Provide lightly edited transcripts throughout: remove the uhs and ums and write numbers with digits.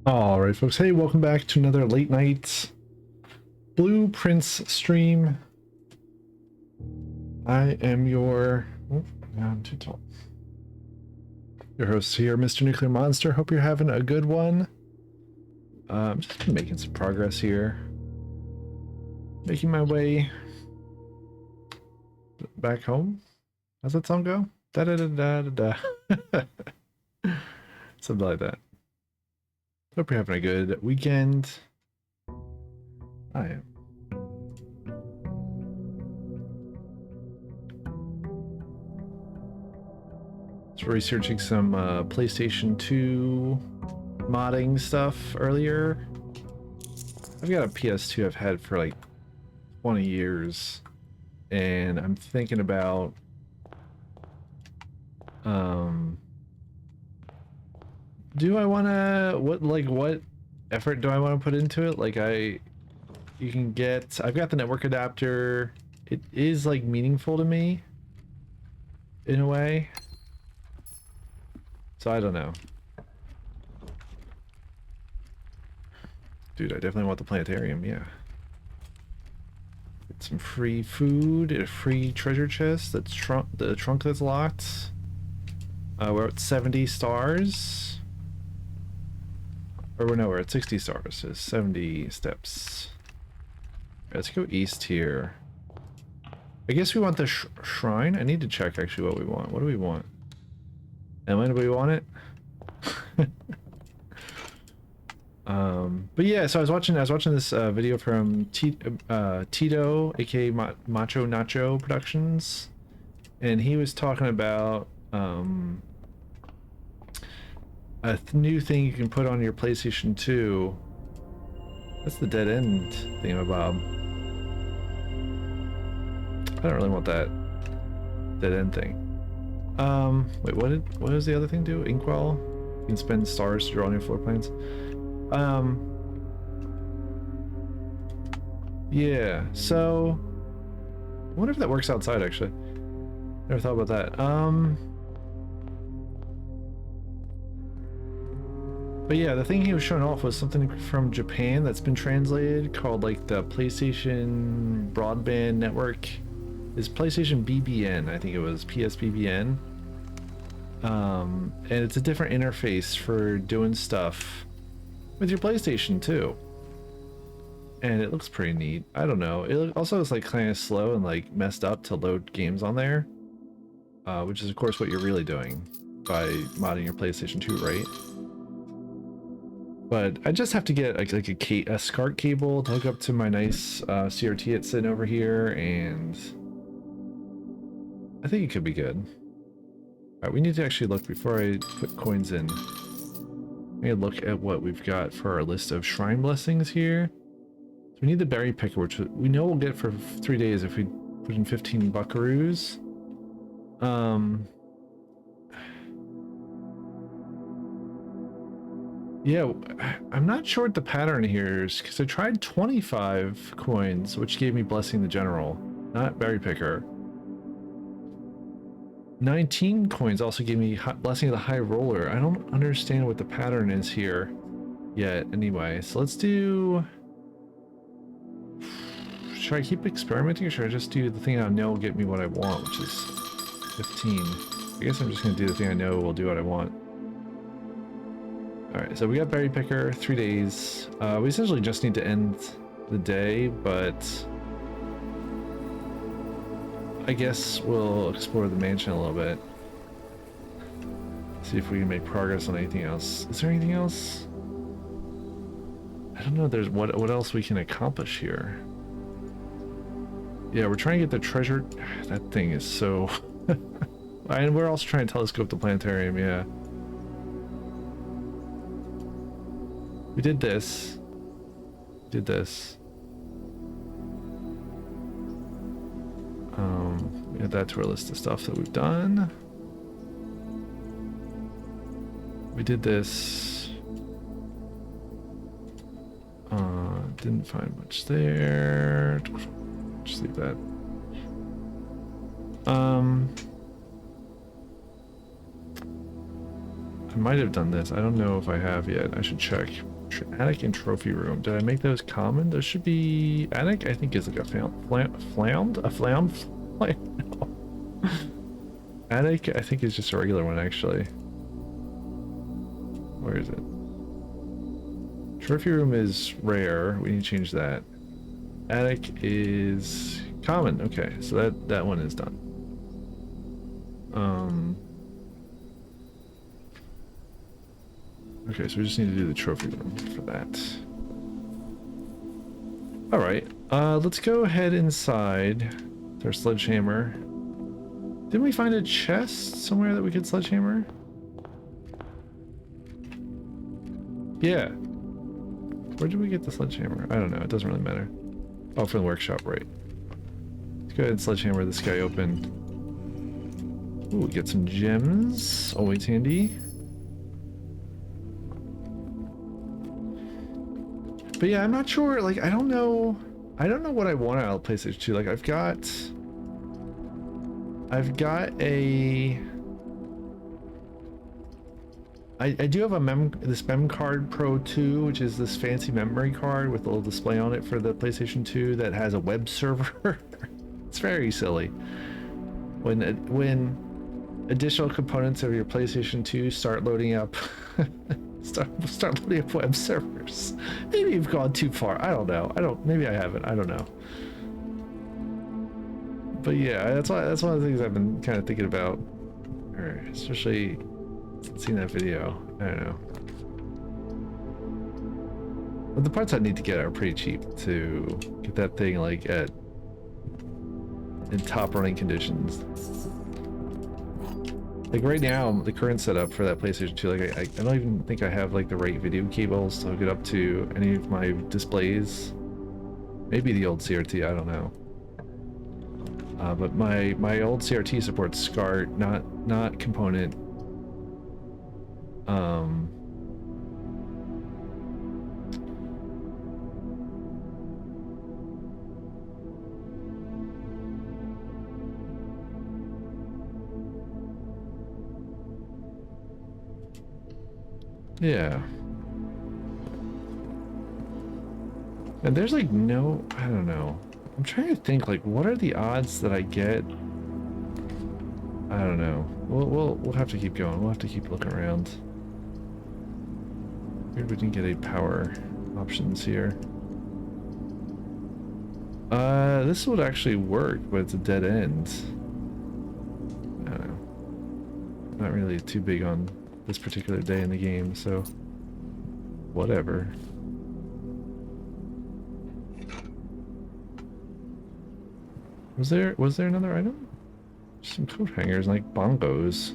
All right, folks. Hey, welcome back to another late night Blueprints stream. I am your I'm too tall. Your host here, Mr. Nuclear Monster. Hope you're having a good one. I'm just making some progress here. Making my way back home. How's that song go? Da da da da da da. Something like that. Hope you're having a good weekend. I am. Was researching some PlayStation 2 modding stuff earlier. I've got a PS2 I've had for like 20 years, and I'm thinking about do I want to what effort do I want to put into it? Like I've got the network adapter. It is like meaningful to me in a way. So I don't know. Dude, I definitely want the planetarium, yeah. Get some free food, a free treasure chest, the trunk that's locked. We're at 70 stars. Or no, we're at 60 stars, so 70 steps. Right, let's go east here. I guess we want the shrine. I need to check actually what we want. What do we want? Emma, do we want it? But yeah, so I was watching this video from Tito, aka Macho Nacho Productions, and he was talking about a new thing you can put on your PlayStation 2. That's the dead end thingamabob. I don't really want that dead end thing. Wait, what does the other thing do? Inkwell? You can spend stars to draw new floor plans. Yeah, so I wonder if that works outside actually. Never thought about that. But yeah, the thing he was showing off was something from Japan that's been translated called like the PlayStation Broadband Network. Is PlayStation BBN, I think it was PSBBN. And it's a different interface for doing stuff with your PlayStation too. And it looks pretty neat. I don't know. It also is like kind of slow and like messed up to load games on there. Which is of course what you're really doing by modding your PlayStation 2, right? But I just have to get a SCART cable to hook up to my nice CRT that's sitting over here, and I think it could be good. Alright, we need to actually look before I put coins in. I need to look at what we've got for our list of shrine blessings here. So we need the berry picker, which we know we'll get for 3 days if we put in 15 buckaroos. Yeah, I'm not sure what the pattern here is, because I tried 25 coins, which gave me Blessing the General, not Berry Picker. 19 coins also gave me Blessing of the High Roller. I don't understand what the pattern is here yet anyway. So let's do... Should I keep experimenting, or should I just do the thing I know will get me what I want, which is 15? I guess I'm just going to do the thing I know will do what I want. Alright, so we got Berry Picker, 3 days. We essentially just need to end the day, but I guess we'll explore the mansion a little bit. See if we can make progress on anything else. Is there anything else? I don't know, there's what else we can accomplish here. Yeah, we're trying to get the treasure. That thing is so... And we're also trying to telescope the planetarium, yeah. We did this. Did this. Add that to our list of stuff that we've done. We did this. Didn't find much there. Just leave that. I might have done this. I don't know if I have yet. I should check. Attic and trophy room. Did I make those common? Those should be... Attic, I think, is like a flound? Attic, I think, is just a regular one, actually. Where is it? Trophy room is rare. We need to change that. Attic is common. Okay, so that one is done. Okay, so we just need to do the trophy room for that. Alright, let's go ahead inside with our sledgehammer. Didn't we find a chest somewhere that we could sledgehammer? Yeah. Where did we get the sledgehammer? I don't know, it doesn't really matter. Oh, from the workshop, right. Let's go ahead and sledgehammer this guy open. Ooh, get some gems. Always handy. But yeah, I'm not sure, like, I don't know what I want out of PlayStation 2. Like, I've got a... I do have this Mem Card Pro 2, which is this fancy memory card with a little display on it for the PlayStation 2 that has a web server. It's very silly. When additional components of your PlayStation 2 start loading up start loading up web servers. Maybe you've gone too far. I don't know. Maybe I haven't. I don't know. But yeah, that's one of the things I've been kind of thinking about. Or especially since seeing that video. I don't know. But the parts I need to get are pretty cheap to get that thing like in top running conditions. Like right now, the current setup for that PlayStation 2, like I don't even think I have like the right video cables to hook it up to any of my displays. Maybe the old CRT, I don't know. But my old CRT supports SCART, not component. Yeah. And there's like no, I don't know. I'm trying to think, like, what are the odds that I get? I don't know. We'll have to keep going. We'll have to keep looking around. Maybe we can get a power options here. This would actually work, but it's a dead end. I don't know. Not really too big on this particular day in the game, so whatever. Was there another item? Some coat hangers, like bongos.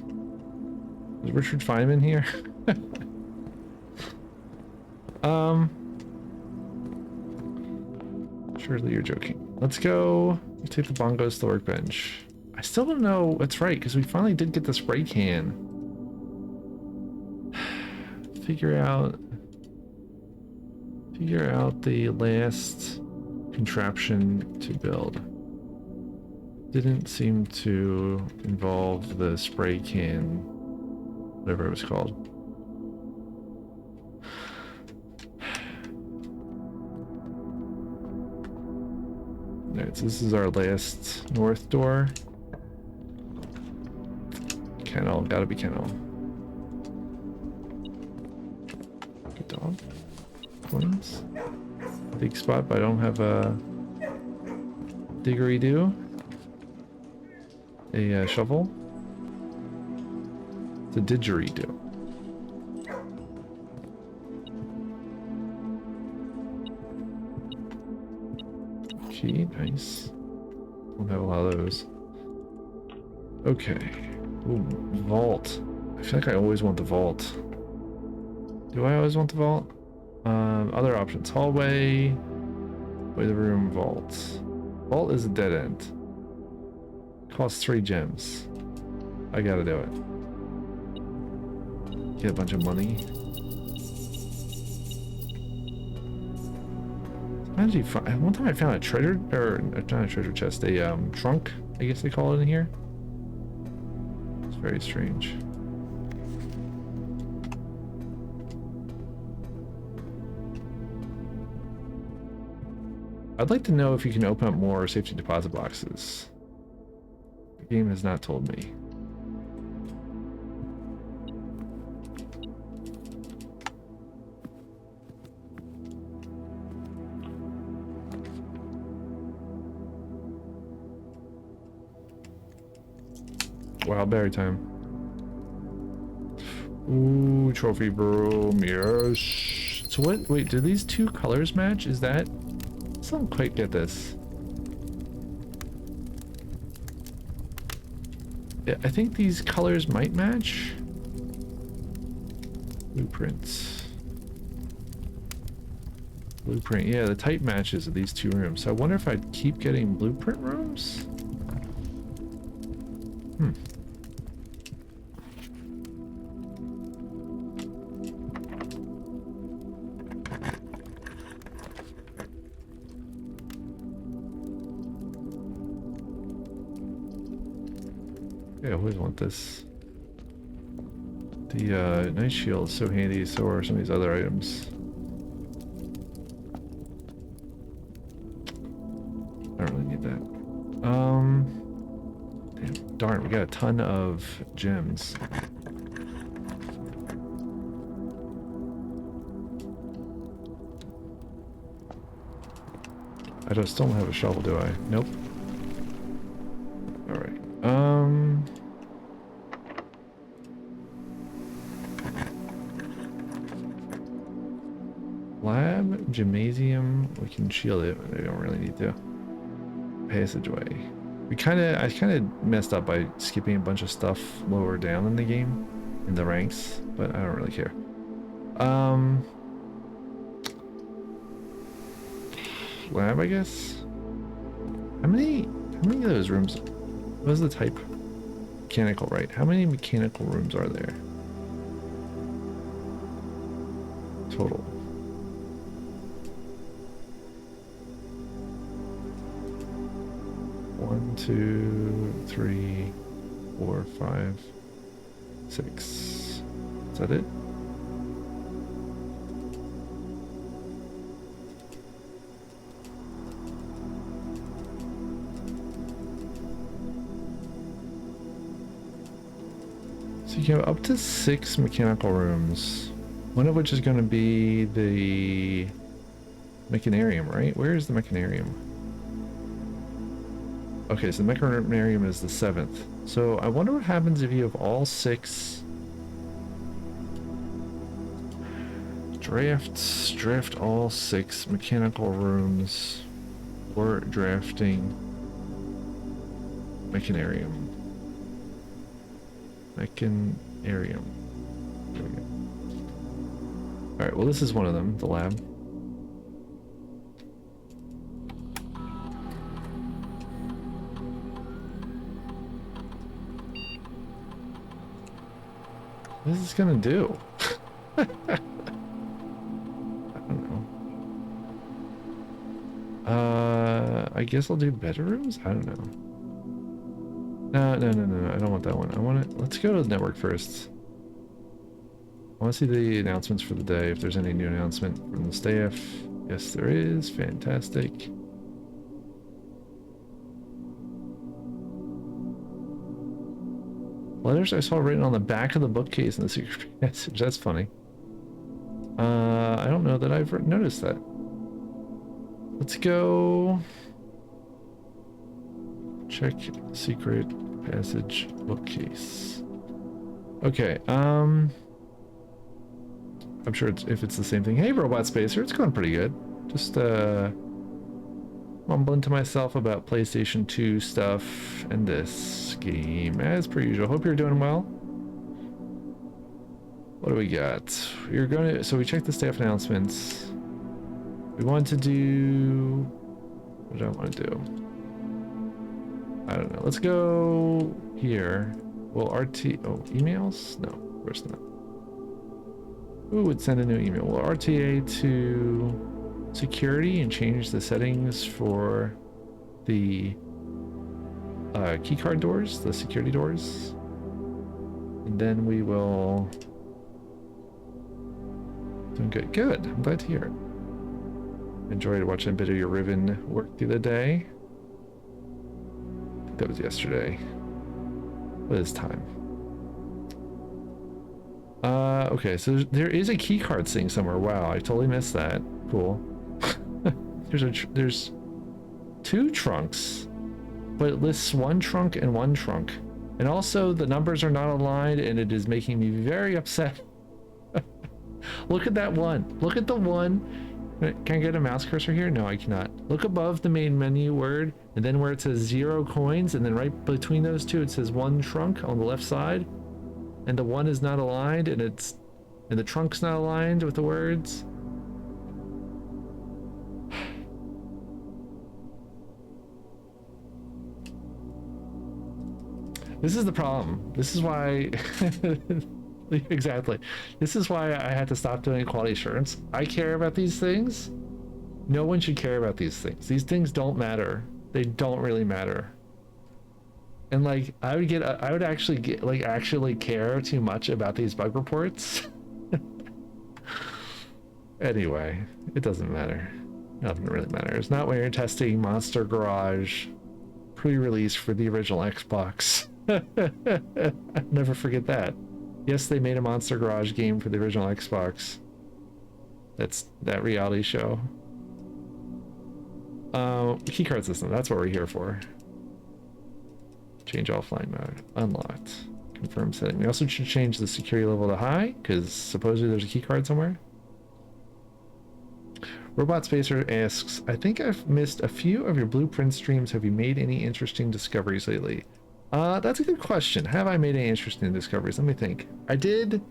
Is Richard Feynman here? Surely you're joking. Let's go take the bongos to the workbench. I still don't know. That's right, because we finally did get the spray can. Figure out the last contraption to build. Didn't seem to involve the spray can, whatever it was called. Alright, so this is our last north door. Kennel, gotta be kennel. Good dog. Coins. Big spot, but I don't have a diggery-doo. A shovel. It's a didgeridoo. Okay, nice. Don't have a lot of those. Okay. Ooh, vault. I feel like I always want the vault. Do I always want the vault? Other options. Hallway. Way the room, vault. Vault is a dead end. Costs 3 gems. I gotta do it. Get a bunch of money. One time I found a treasure, or not a treasure chest, a trunk, I guess they call it in here. It's very strange. I'd like to know if you can open up more safety deposit boxes. The game has not told me. Wow, berry time. Ooh, trophy broom, yes. So what, wait, do these two colors match? Is that? I don't quite get this. Yeah, I think these colors might match. Blueprints. Blueprint, yeah, the type matches of these two rooms. So I wonder if I'd keep getting blueprint rooms? Hmm. Yeah, I always want this. The night shield is so handy, so are some of these other items. I don't really need that. Damn, darn, we got a ton of gems. I just still don't have a shovel, do I? Nope. Alright. Lab, gymnasium, we can shield it, but we don't really need to. Passageway. I kind of messed up by skipping a bunch of stuff lower down in the game, in the ranks, but I don't really care. Lab, I guess. How many of those rooms? What was the type? Mechanical, right? How many mechanical rooms are there? Total. One, two, three, 4, 5, 6. Is that it? So you have up to 6 mechanical rooms, one of which is going to be the mechanarium, right? Where is the mechanarium? Okay, so the mechanarium is the 7th. So I wonder what happens if you have all 6 draft all 6 mechanical rooms or drafting mechanarium. Mechanarium. There we go. Alright, well this is one of them, the lab. What is this gonna do? I don't know. I guess I'll do bedrooms? I don't know. No, I don't want that one. I want it. Let's go to the network first. I want to see the announcements for the day, if there's any new announcement from the staff. Yes, there is. Fantastic. Letters I saw written on the back of the bookcase in the secret passage. That's funny. I don't know that I've noticed that. Let's go check secret passage bookcase. Okay, I'm sure if it's the same thing. Hey, Robot Spacer, it's going pretty good. Just mumbling to myself about PlayStation 2 stuff and this game as per usual. Hope you're doing well. What do we got? So we checked the staff announcements. We want to do, what do I want to do? I don't know. Let's go here. Well, emails? No, of course not. Who would send a new email? Well, RTA to security and change the settings for the keycard doors, the security doors. And then we will... Doing good. Good. I'm glad to hear it. Enjoyed watching a bit of your Riven work the other day. I think that was yesterday. What is time? Okay, so there is a key card thing somewhere. Wow, I totally missed that. Cool. There's two trunks, but it lists one trunk and one trunk. And also the numbers are not aligned and it is making me very upset. Look at that one. Look at the one. Can I get a mouse cursor here? No, I cannot. Look above the main menu word and then where it says 0 coins and then right between those two it says one trunk on the left side. And the one is not aligned and the trunk's not aligned with the words. This is the problem. This is why exactly. This is why I had to stop doing quality assurance. I care about these things. No one should care about these things. These things don't matter. They don't really matter. And like I would actually get like actually care too much about these bug reports. Anyway, it doesn't matter. Nothing really matters. Not when you're testing Monster Garage pre-release for the original Xbox. I'll never forget that. Yes, they made a Monster Garage game for the original Xbox. That's that reality show. Keycard system, that's what we're here for. Change offline mode. Unlocked. Confirm setting. We also should change the security level to high, because supposedly there's a keycard somewhere. Robot Spacer asks, I think I've missed a few of your blueprint streams. Have you made any interesting discoveries lately? That's a good question. Have I made any interesting discoveries? Let me think. I did.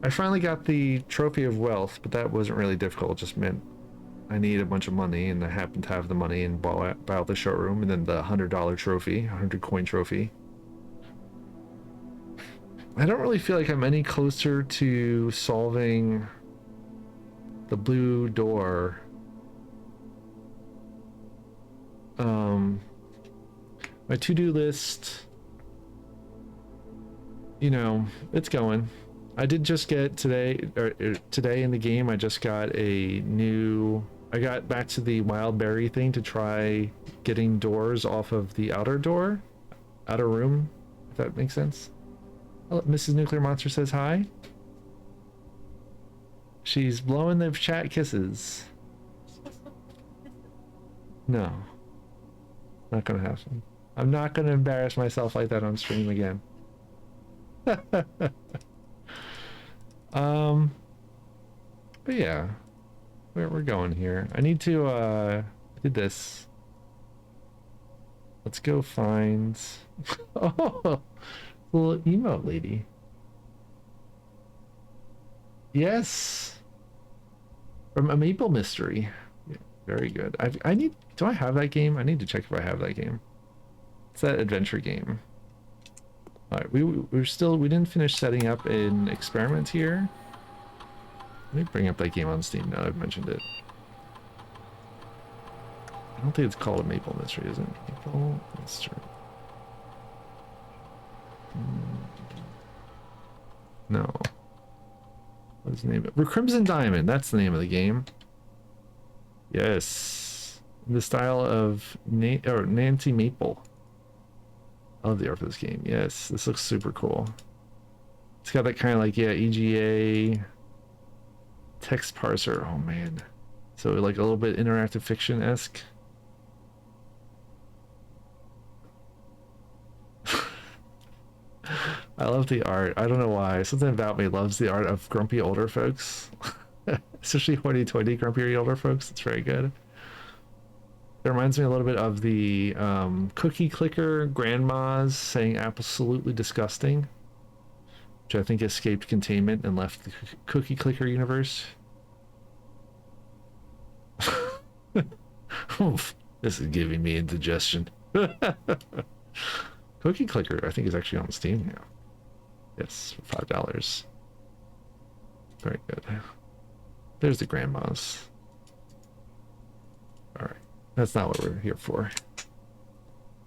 I finally got the Trophy of Wealth, but that wasn't really difficult. It just meant I need a bunch of money, and I happened to have the money and buy out the showroom, and then the $100 trophy, 100 coin trophy. I don't really feel like I'm any closer to solving the blue door. My to-do list, you know, it's going. I did just get today in the game, I just got a new, I got back to the wild berry thing to try getting doors off of the outer door, outer room, if that makes sense. Oh, Mrs. Nuclear Monster says hi. She's blowing the chat kisses. No, not gonna happen. I'm not gonna embarrass myself like that on stream again. But yeah, we're going here. I need to did this. Let's go find oh, little emote lady. Yes, from a Maple Mystery. Yeah, very good. I need, do I have that game? I need to check if I have that game. It's that adventure game. All right, we didn't finish setting up an experiment here. Let me bring up that game on Steam now I've mentioned it. I don't think it's called a Maple Mystery, is it? Maple Mystery. No. What is the name of it? Crimson Diamond, that's the name of the game. Yes. In the style of Nancy Maple. I love the art for this game. Yes, this looks super cool. It's got that kind of like, yeah, EGA text parser. Oh man. So like a little bit interactive fiction-esque. I love the art. I don't know why. Something about me loves the art of grumpy older folks. Especially hoity-toity grumpy older folks. It's very good. It reminds me a little bit of the cookie clicker grandmas saying absolutely disgusting, which I think escaped containment and left the cookie clicker universe. Oof, this is giving me indigestion. Cookie clicker, I think, is actually on Steam now. Yes, for $5. Very good. There's the grandmas. All right. That's not what we're here for.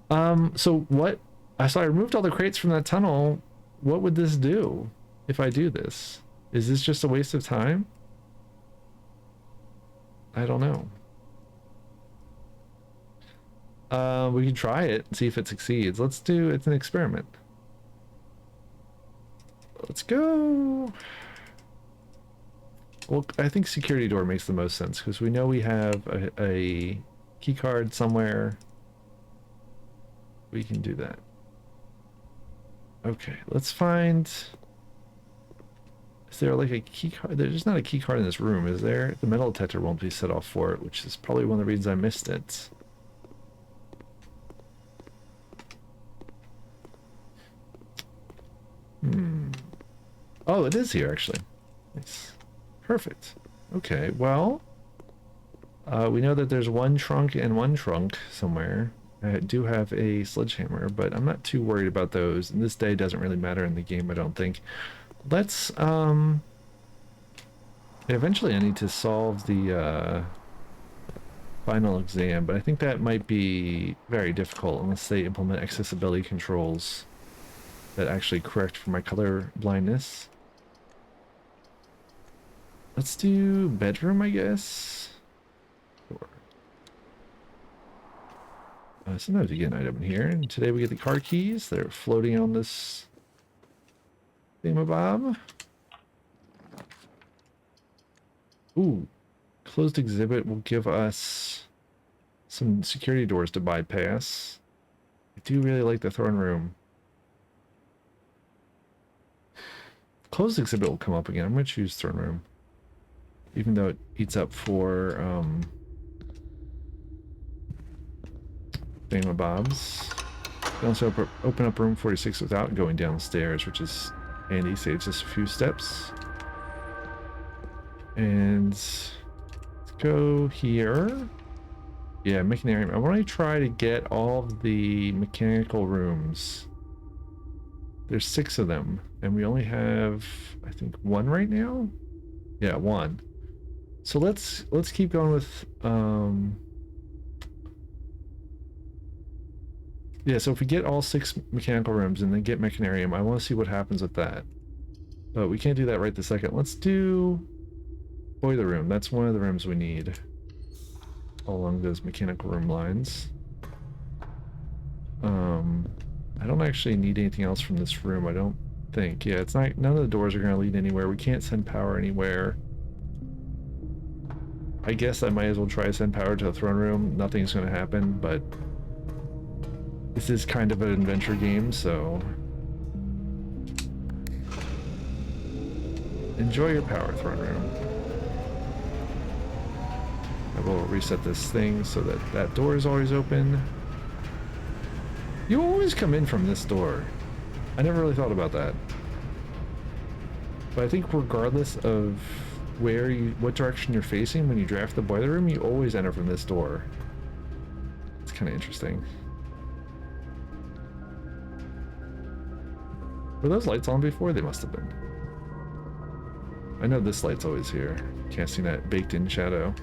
So what? So I removed all the crates from that tunnel. What would this do if I do this? Is this just a waste of time? I don't know. We can try it and see if it succeeds. Let's do, it's an experiment. Let's go. Well, I think security door makes the most sense because we know we have a key card somewhere. We can do that. Okay, let's find... Is there like a key card? There's not a key card in this room, is there? The metal detector won't be set off for it, which is probably one of the reasons I missed it. Oh, it is here, actually. Nice. Perfect. Okay, well... we know that there's one trunk and one trunk somewhere. I do have a sledgehammer, but I'm not too worried about those. And this day doesn't really matter in the game, I don't think. Let's, eventually I need to solve the, final exam, but I think that might be very difficult unless they implement accessibility controls that actually correct for my color blindness. Let's do bedroom, I guess. Sure. Sometimes we get an item in here, and today we get the car keys. They're floating on this thingamabob. Ooh, closed exhibit will give us some security doors to bypass. I do really like the throne room. Closed exhibit will come up again. I'm going to choose throne room. Even though it eats up for, thingamabobs. You can also open up room 46 without going downstairs, which is handy. Saves us a few steps. And let's go here. Yeah, mechanarium. I want to try to get all of the mechanical rooms. There's 6 of them, and we only have, I think, 1 right now. Yeah, 1. So let's keep going with yeah, so if we get all 6 mechanical rooms and then get mechanarium, I want to see what happens with that. But we can't do that right this second. Let's do boiler room. That's one of the rooms we need all along those mechanical room lines. I don't actually need anything else from this room, I don't think. Yeah, it's not, none of the doors are going to lead anywhere. We can't send power anywhere. I guess I might as well try to send power to the throne room. Nothing's going to happen, but this is kind of an adventure game, so enjoy your power, throne room. I will reset this thing so that that door is always open. You always come in from this door. I never really thought about that. But I think regardless of what direction you're facing when you draft the boiler room, you always enter from this door. It's kind of interesting. Were those lights on before? They must have been. I know this light's always here. Can't see that baked in shadow.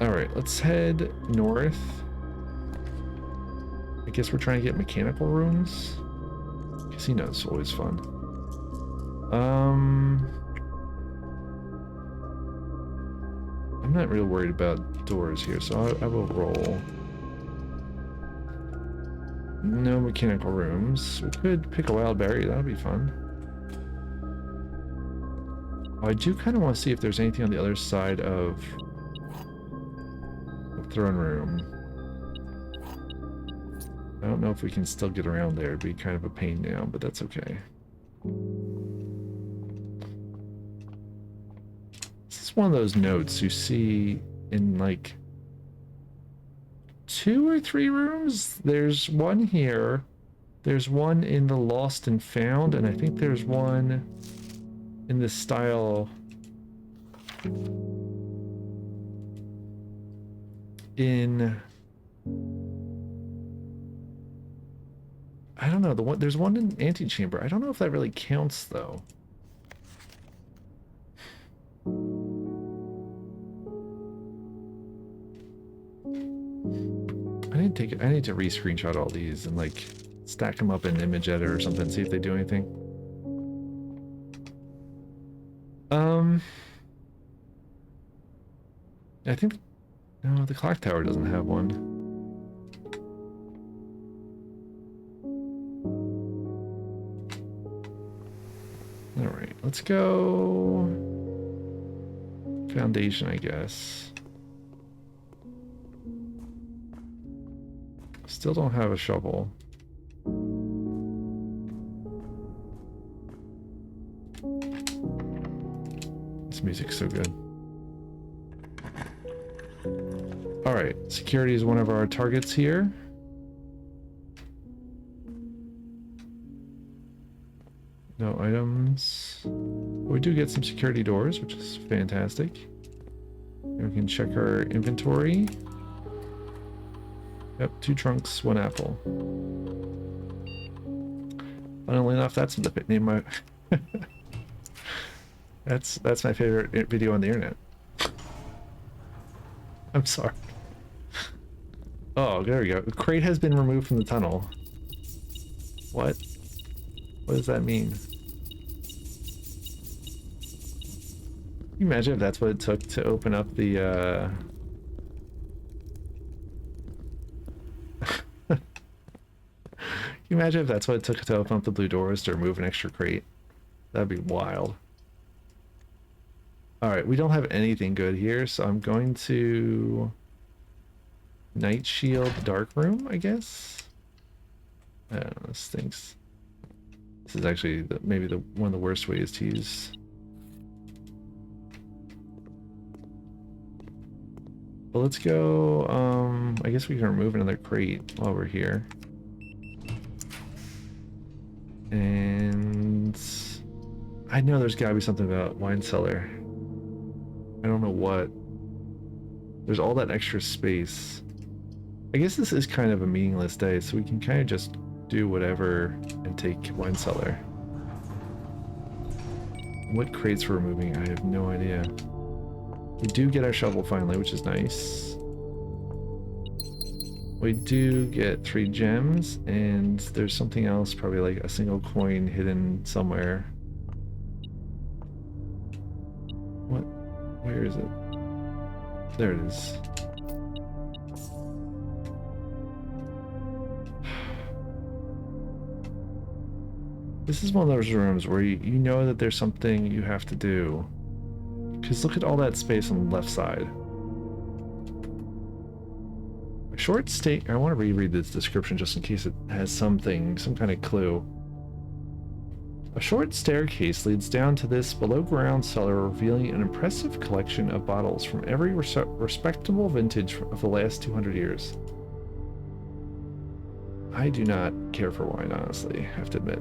Alright, let's head north. I guess we're trying to get mechanical rooms. Casino's always fun. I'm not real worried about doors here, so I will roll. No mechanical rooms. We could pick a wild berry, that would be fun. Oh, I do kind of want to see if there's anything on the other side of the throne room. I don't know if we can still get around there. It'd be kind of a pain now, but that's okay. This is one of those notes you see in like 2 or 3 rooms. There's one here. There's one in the Lost and Found, and I think there's one in this style in... I don't know, there's one in Antechamber. I don't know if that really counts though. I need to re-screenshot all these and like stack them up in image editor or something, see if they do anything. I think, no, the clock tower doesn't have one. All right, let's go foundation, I guess. Still don't have a shovel. This music's so good. All right, security is one of our targets here. No items. We do get some security doors, which is fantastic. And we can check our inventory. Yep, 2 trunks, 1 apple. Funnily enough, that's the name of my... that's my favorite video on the internet. I'm sorry. Oh, there we go. The crate has been removed from the tunnel. What? What does that mean? Can you imagine if that's what it took to open up the, Can you imagine if that's what it took to open up the blue doors to remove an extra crate? That'd be wild. Alright, we don't have anything good here, so I'm going to... Night Shield Dark Room, I guess? I don't know, this stinks. This is actually maybe one of the worst ways to use... But let's go, I guess we can remove another crate while we're here. And... I know there's gotta be something about wine cellar. I don't know what. There's all that extra space. I guess this is kind of a meaningless day, so we can kind of just do whatever and take wine cellar. What crates we're removing, I have no idea. We do get our shovel finally, which is nice. We do get 3 gems, and there's something else, probably like a single coin hidden somewhere. What? Where is it? There it is. This is one of those rooms where you know that there's something you have to do. Because look at all that space on the left side. A short stay. I want to reread this description just in case it has some kind of clue. A short staircase leads down to this below-ground cellar, revealing an impressive collection of bottles from every respectable vintage of the last 200 years. I do not care for wine, honestly, I have to admit.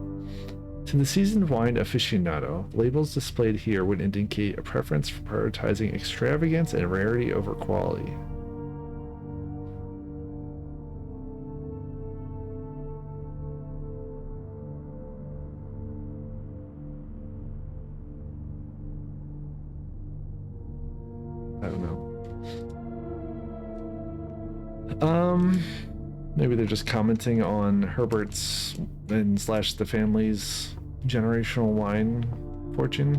To the seasoned wine aficionado, labels displayed here would indicate a preference for prioritizing extravagance and rarity over quality. I don't know. Maybe they're just commenting on Herbert's and / the family's generational wine fortune,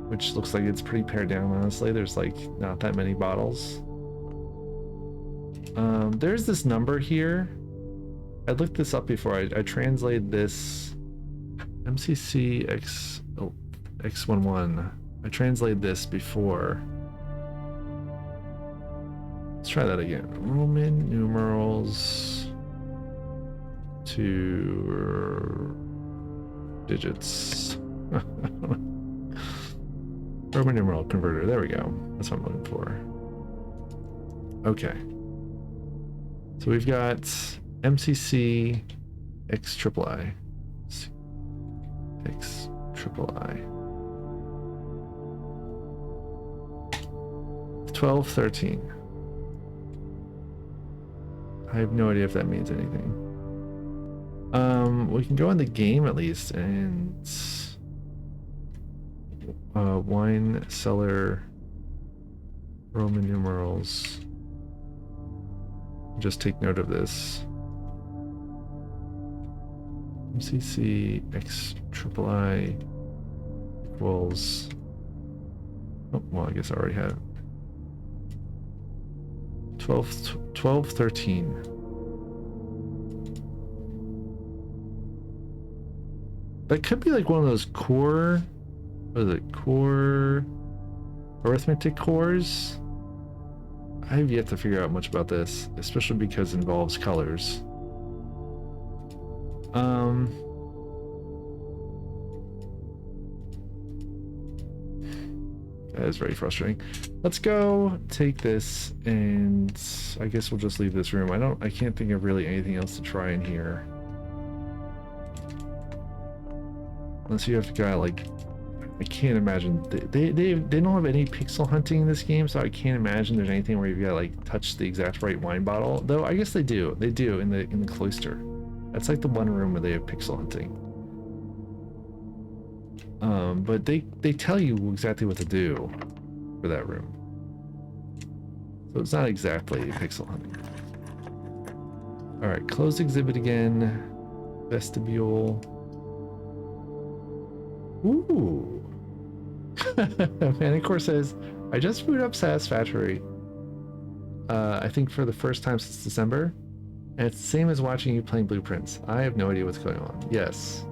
which looks like it's pretty pared down, honestly. There's like not that many bottles. There's this number here. I looked this up before. I translated this MCC X11. I translated this before. Let's try that again. Roman numerals to digits. Roman numeral converter. There we go. That's what I'm looking for. Okay. So we've got MCC XIII. XIII. 1213. I have no idea if that means anything. We can go in the game at least and wine cellar Roman numerals. Just take note of this. MCC XIII equals. Oh, well, I guess I already had it. 12, 13. That could be like one of those core, what is it, core arithmetic cores? I have yet to figure out much about this, especially because it involves colors. That is very frustrating. Let's go take this, and I guess we'll just leave this room. I can't think of really anything else to try in here. Unless you have to go like, I can't imagine they don't have any pixel hunting in this game, so I can't imagine there's anything where you've got to like touch the exact right wine bottle. Though I guess they do in the cloister. That's like the one room where they have pixel hunting. But they tell you exactly what to do for that room, so it's not exactly pixel hunting. All right, close exhibit again. Vestibule. Ooh. Manicor says, I just booted up Satisfactory. I think for the first time since December. And it's the same as watching you playing Blueprints. I have no idea what's going on. Yes.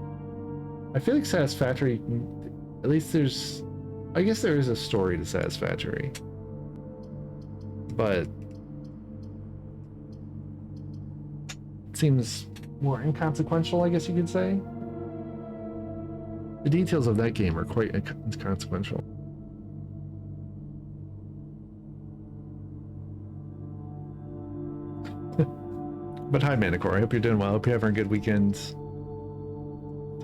I feel like Satisfactory, at least I guess there is a story to Satisfactory. But it seems more inconsequential, I guess you could say. The details of that game are quite inconsequential. But hi, Manicor. I hope you're doing well. I hope you're having a good weekend.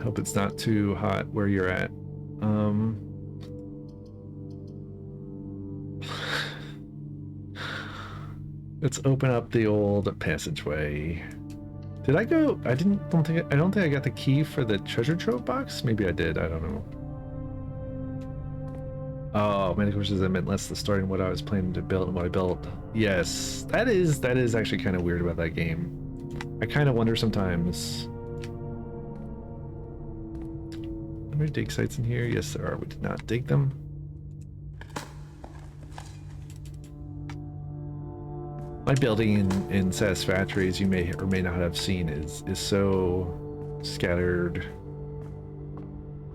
Hope it's not too hot where you're at. Let's open up the old passageway. Did I go? I don't think I got the key for the treasure trove box. Maybe I did. I don't know. Oh, Manicor says I meant less the story and what I was planning to build and what I built. Yes, that is actually kind of weird about that game. I kind of wonder sometimes. Are there dig sites in here? Yes, there are. We did not dig them. My building in Satisfactory, as you may or may not have seen, is so scattered.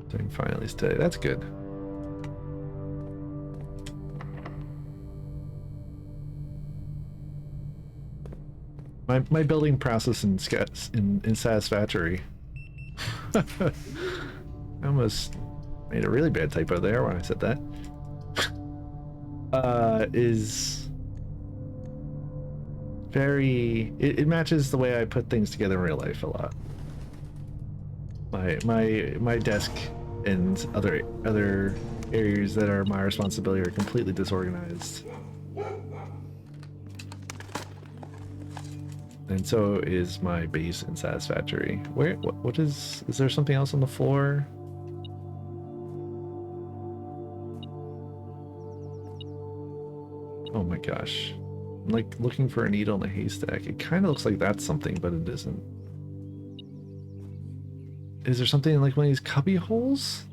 Doing fine at least today. That's good. My building process in Satisfactory. I almost made a really bad typo there when I said that. Is very it matches the way I put things together in real life a lot. My desk and other areas that are my responsibility are completely disorganized. And so is my base in Satisfactory. What is there something else on the floor? Oh my gosh. I'm like looking for a needle in a haystack. It kind of looks like that's something, but it isn't. Is there something in like one of these cubby holes?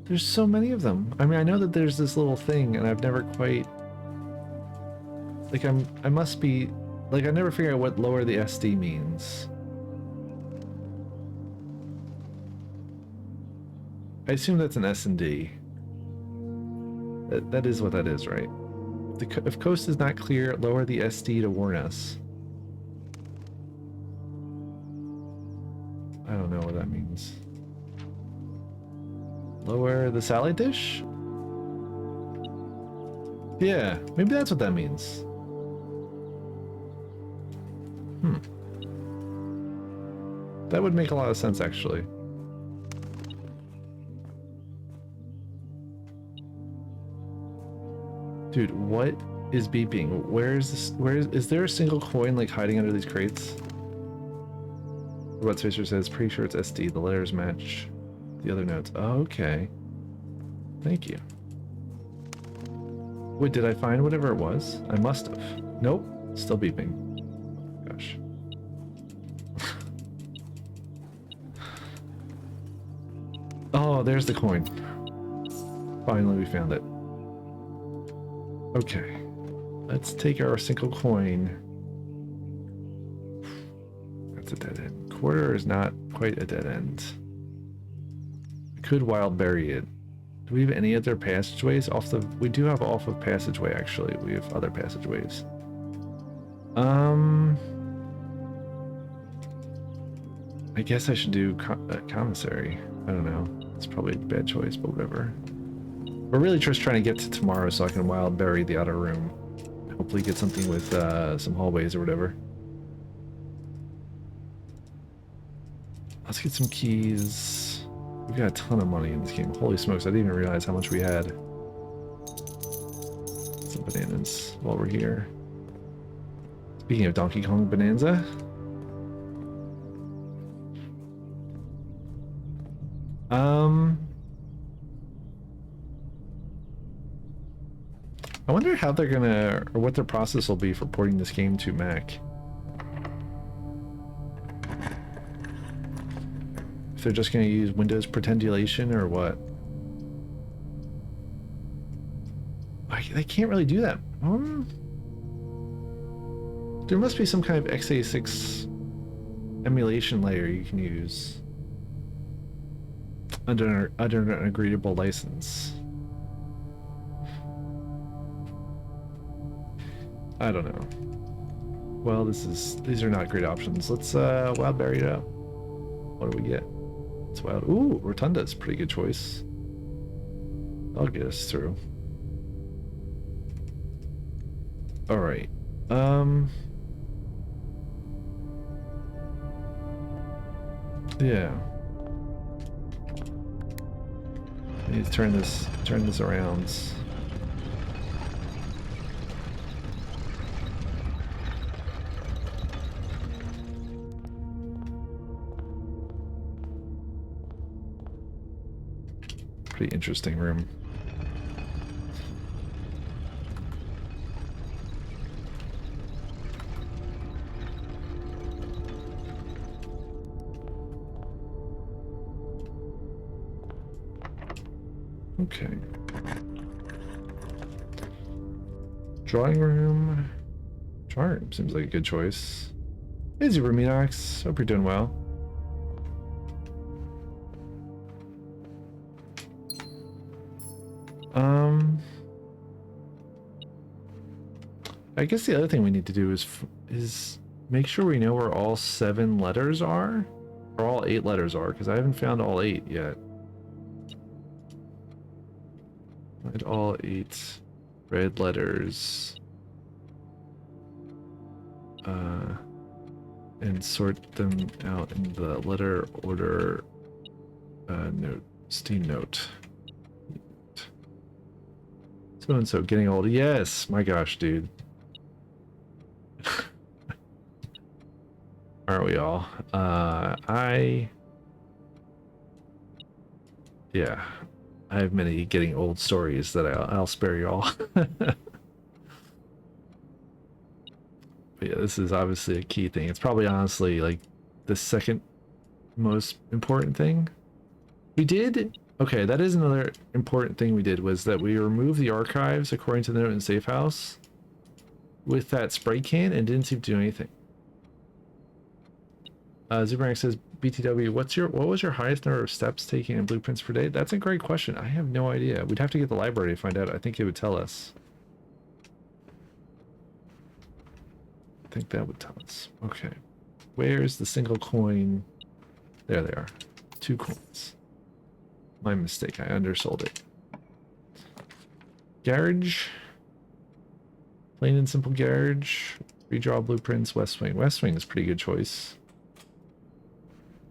There's so many of them. I mean, I know that there's this little thing and I've never quite, like I must be, like I never figure out what lower the SD means. I assume that's an S&D. That is what that is, right? If coast is not clear, lower the SD to warn us. I don't know what that means. Lower the salad dish? Yeah, maybe that's what that means. That would make a lot of sense, actually. Dude, what is beeping? Where is this? Is there a single coin like hiding under these crates? Robot Spacer says, pretty sure it's SD. The letters match the other notes. Oh, okay. Thank you. Wait, did I find whatever it was? I must have. Nope. Still beeping. Gosh. Oh, there's the coin. Finally, we found it. Okay. Let's take our single coin. That's a dead end. Quarter is not quite a dead end. I could wild berry it. Do we have any other passageways off the... We do have off of passageway, actually. We have other passageways. I guess I should do commissary. I don't know. It's probably a bad choice, but whatever. We're really just trying to get to tomorrow so I can wild berry the outer room. Hopefully get something with some hallways or whatever. Let's get some keys. We've got a ton of money in this game. Holy smokes, I didn't even realize how much we had. Some bananas while we're here. Speaking of Donkey Kong Bonanza. I wonder how they're gonna, or what their process will be for porting this game to Mac. If they're just gonna use Windows pretendulation or what. They can't really do that. There must be some kind of x86 emulation layer you can use under an agreeable license. I don't know. Well, these are not great options. Let's wild berry it up. What do we get? It's wild. Ooh, Rotunda's a pretty good choice. That'll get us through. All right. Yeah. I need to turn this around. Pretty interesting room. Okay. Drawing room. Drawing room seems like a good choice. Hey, Zebra Minox. Hope you're doing well. I guess the other thing we need to do is make sure we know where all 7 letters are, or all 8 letters are, because I haven't found all 8 yet. Find all 8 red letters, and sort them out in the letter order. Note, Steam note. So and so getting old. Yes, my gosh, dude. Aren't we all? Yeah, I have many getting old stories that I'll spare you all. But yeah, this is obviously a key thing. It's probably honestly like the second most important thing. We did, okay, that is another important thing we did, was that we removed the archives according to the note in Safe House with that spray can and didn't seem to do anything. Zuberank says, BTW, what was your highest number of steps taken in blueprints per day? That's a great question. I have no idea. We'd have to get the library to find out. I think it would tell us. I think that would tell us. Okay. Where's the single coin? There they are. 2 coins. My mistake. I undersold it. Garage. Plain and simple garage. Redraw blueprints. West Wing. West Wing is a pretty good choice,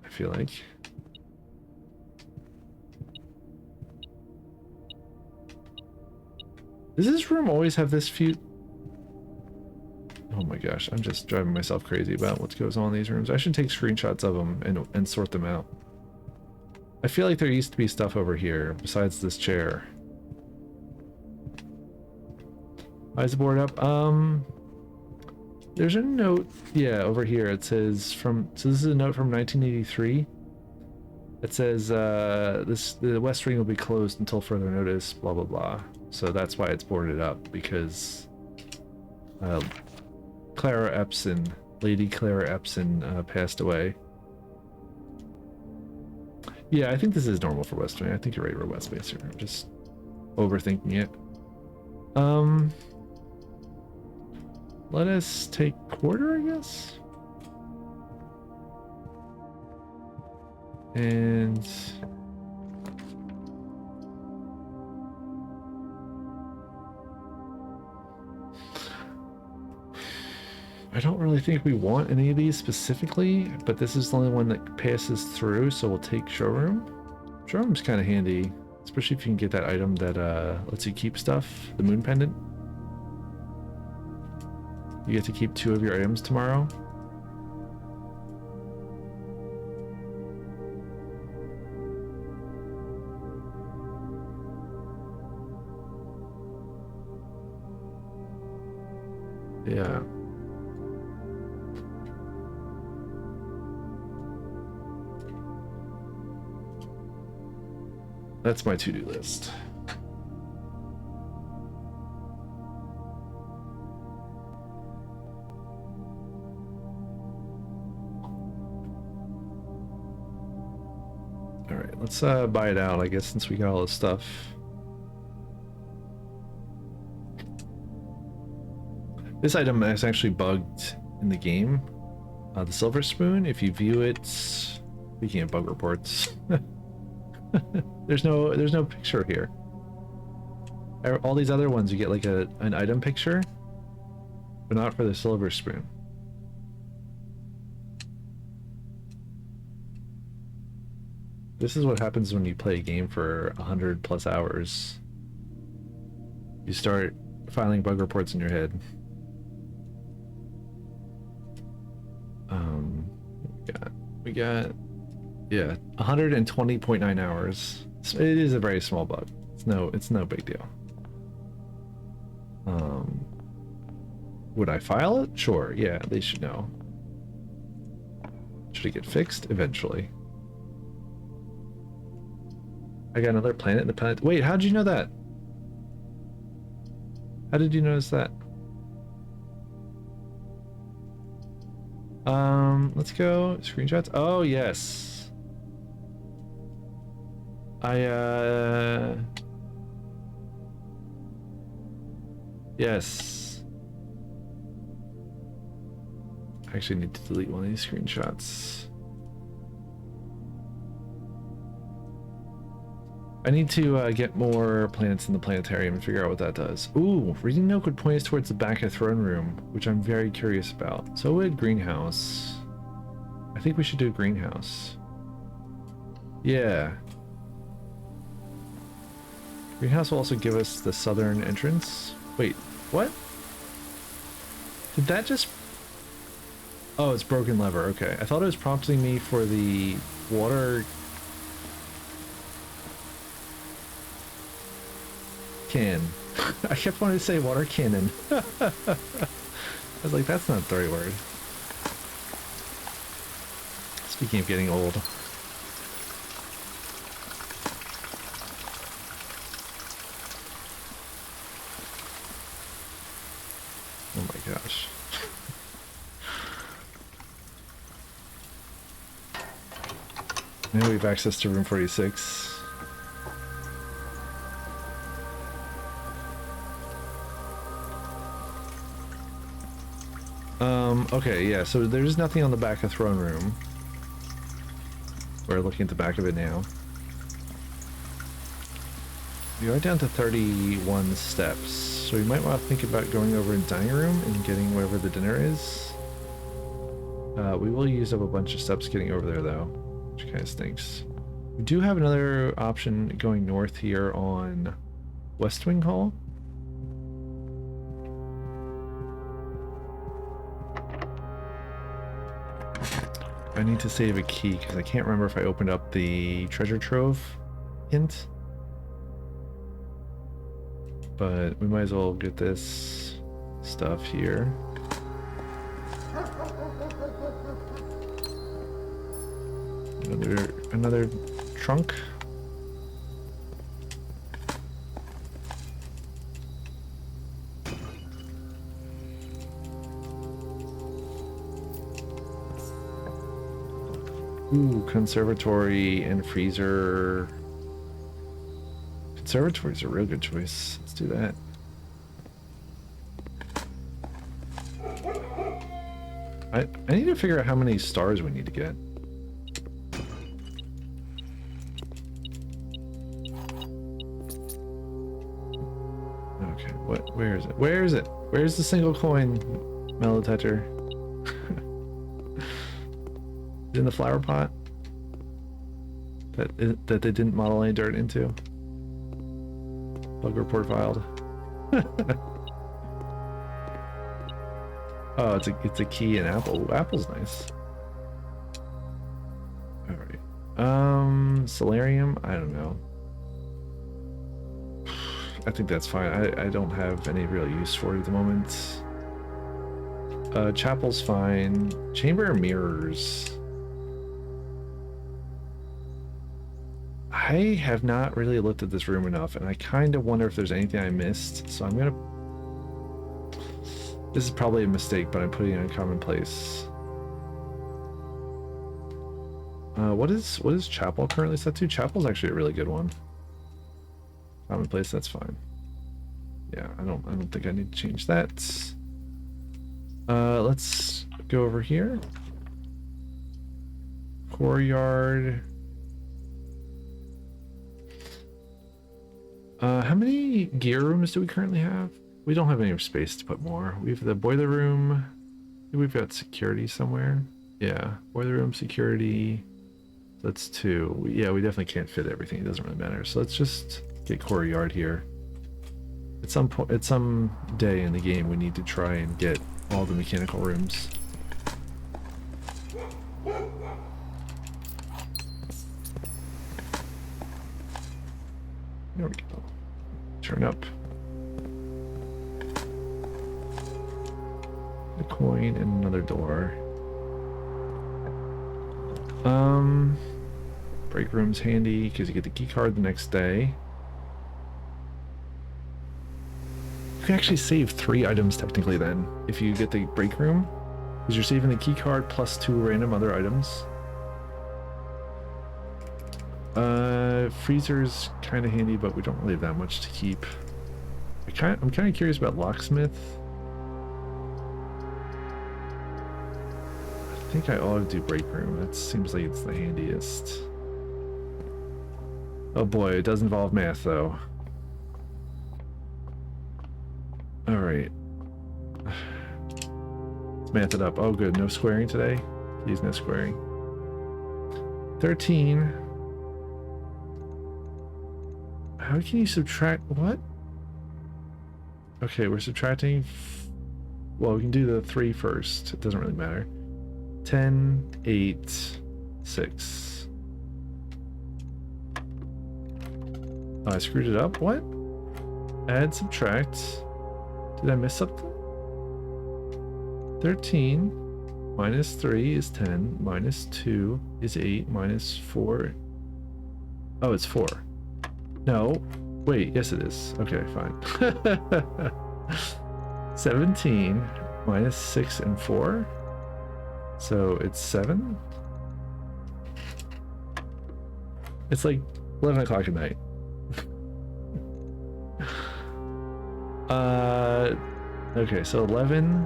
I feel like. Does this room always have this few? Oh my gosh, I'm just driving myself crazy about what goes on in these rooms. I should take screenshots of them and sort them out. I feel like there used to be stuff over here besides this chair. Why is the board up? There's a note, yeah, over here. It says so this is a note from 1983. It says the West Wing will be closed until further notice, blah blah blah. So that's why it's boarded up, because uh, Clara Epson, Lady Clara Epson, passed away. Yeah, I think this is normal for West Wing. I think you're right for Westminster. I'm just overthinking it. Let us take quarter, I guess. And I don't really think we want any of these specifically, but this is the only one that passes through, so we'll take showroom. Showroom's kind of handy, especially if you can get that item that lets you keep stuff, the moon pendant. You get to keep 2 of your items tomorrow. Yeah. That's my to-do list. All right, let's buy it out, I guess, since we got all this stuff. This item is actually bugged in the game. The silver spoon, if you view it, speaking of bug reports, there's no picture here. All these other ones, you get like an item picture, but not for the silver spoon. This is what happens when you play a game for 100+ hours. You start filing bug reports in your head. We got, yeah, 120.9 hours. It is a very small bug. It's no big deal. Would I file it? Sure, yeah, they should know. Should it get fixed? Eventually. I got another planet in the planet. Wait, how did you know that? How did you notice that? Let's go screenshots. Oh, yes. Yes. I actually need to delete one of these screenshots. I need to get more planets in the planetarium and figure out what that does. Ooh, reading note would point us towards the back of throne room, which I'm very curious about. So would greenhouse. I think we should do a greenhouse. Yeah. Greenhouse will also give us the southern entrance. Wait, what? Did that just... Oh, it's broken lever. Okay. I thought it was prompting me for the water... can. I kept wanting to say water cannon. I was like, that's not the right word. Speaking of getting old. Oh my gosh. Now we have access to room 46. Okay, yeah, so there's nothing on the back of throne room. We're looking at the back of it now. We are down to 31 steps, so we might want to think about going over in dining room and getting whatever the dinner is. We will use up a bunch of steps getting over there, though, which kind of stinks. We do have another option going north here on West Wing Hall. I need to save a key because I can't remember if I opened up the treasure trove hint. But we might as well get this stuff here. Another trunk. Ooh, conservatory and freezer. Conservatory's a real good choice. Let's do that. I need to figure out how many stars we need to get. Okay, where is it? Where is it? Where's the single coin, Melotoucher? In the flower pot? That they didn't model any dirt into? Bug report filed. Oh, it's a key and apple. Ooh, apple's nice. Alright. Solarium? I don't know. I think that's fine. I don't have any real use for it at the moment. Chapel's fine. Chamber of Mirrors. I have not really looked at this room enough, and I kind of wonder if there's anything I missed, so I'm gonna... This is probably a mistake, but I'm putting it in commonplace. What is Chapel currently set to? Chapel's actually a really good one. Commonplace, that's fine. Yeah, I don't think I need to change that. Let's go over here. Courtyard. How many gear rooms do we currently have? We don't have any space to put more. We have the boiler room. We've got security somewhere. Yeah, boiler room, security. That's 2. Yeah, we definitely can't fit everything. It doesn't really matter. So let's just get courtyard here. At some point, at some day in the game, we need to try and get all the mechanical rooms. There we go. Turn up. A coin and another door. Break room's handy because you get the key card the next day. You can actually save 3 items technically then if you get the break room, because you're saving the key card plus 2 random other items. Freezer's kind of handy, but we don't really have that much to keep. I'm kind of curious about locksmith. I think I ought to do break room. That seems like it's the handiest. Oh boy, it does involve math though. Alright. Let's math it up. Oh good, no squaring today? Please, no squaring. 13. How can you subtract what? Okay, we're subtracting. Well, we can do the 3 first. It doesn't really matter. 10, 8, 6. Oh, I screwed it up. What? Add, subtract. Did I miss something? 13 minus 3 is 10. Minus 2 is 8. Minus 4. Oh, it's 4. No. Wait, yes it is. Okay, fine. 17 minus 6 and 4. So it's 7. It's like 11 o'clock at night. Okay, so 11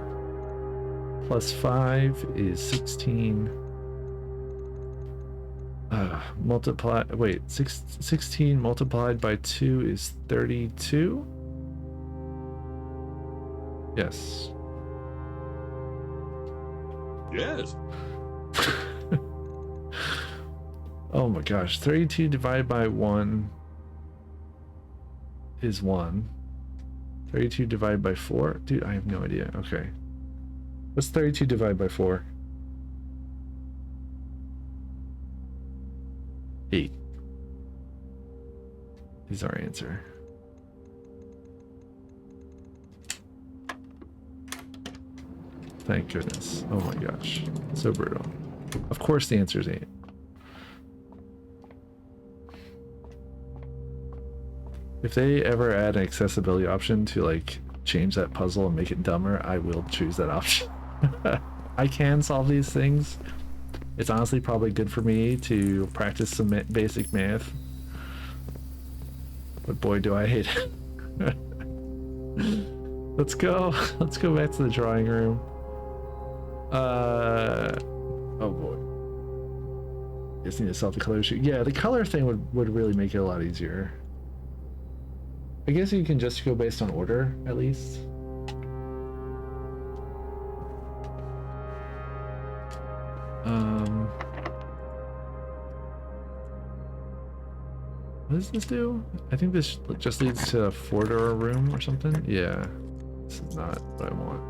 plus 5 is 16. Wait, 16 multiplied by 2 is 32? Yes. Yes. Oh my gosh, 32 divided by 1 is 1. 32 divided by 4? Dude, I have no idea. Okay. What's 32 divided by 4? 8 is our answer. Thank goodness. Oh my gosh. So brutal. Of course the answer is 8. If they ever add an accessibility option to like change that puzzle and make it dumber, I will choose that option. I can solve these things, It's honestly probably good for me to practice some basic math. But boy, do I hate it. Let's go. Let's go back to the drawing room. Oh boy. Just need to select the color sheet. Yeah, the color thing would really make it a lot easier. I guess you can just go based on order, at least. What does this do? I think this just leads to a 4-door room or something. Yeah, this is not what I want.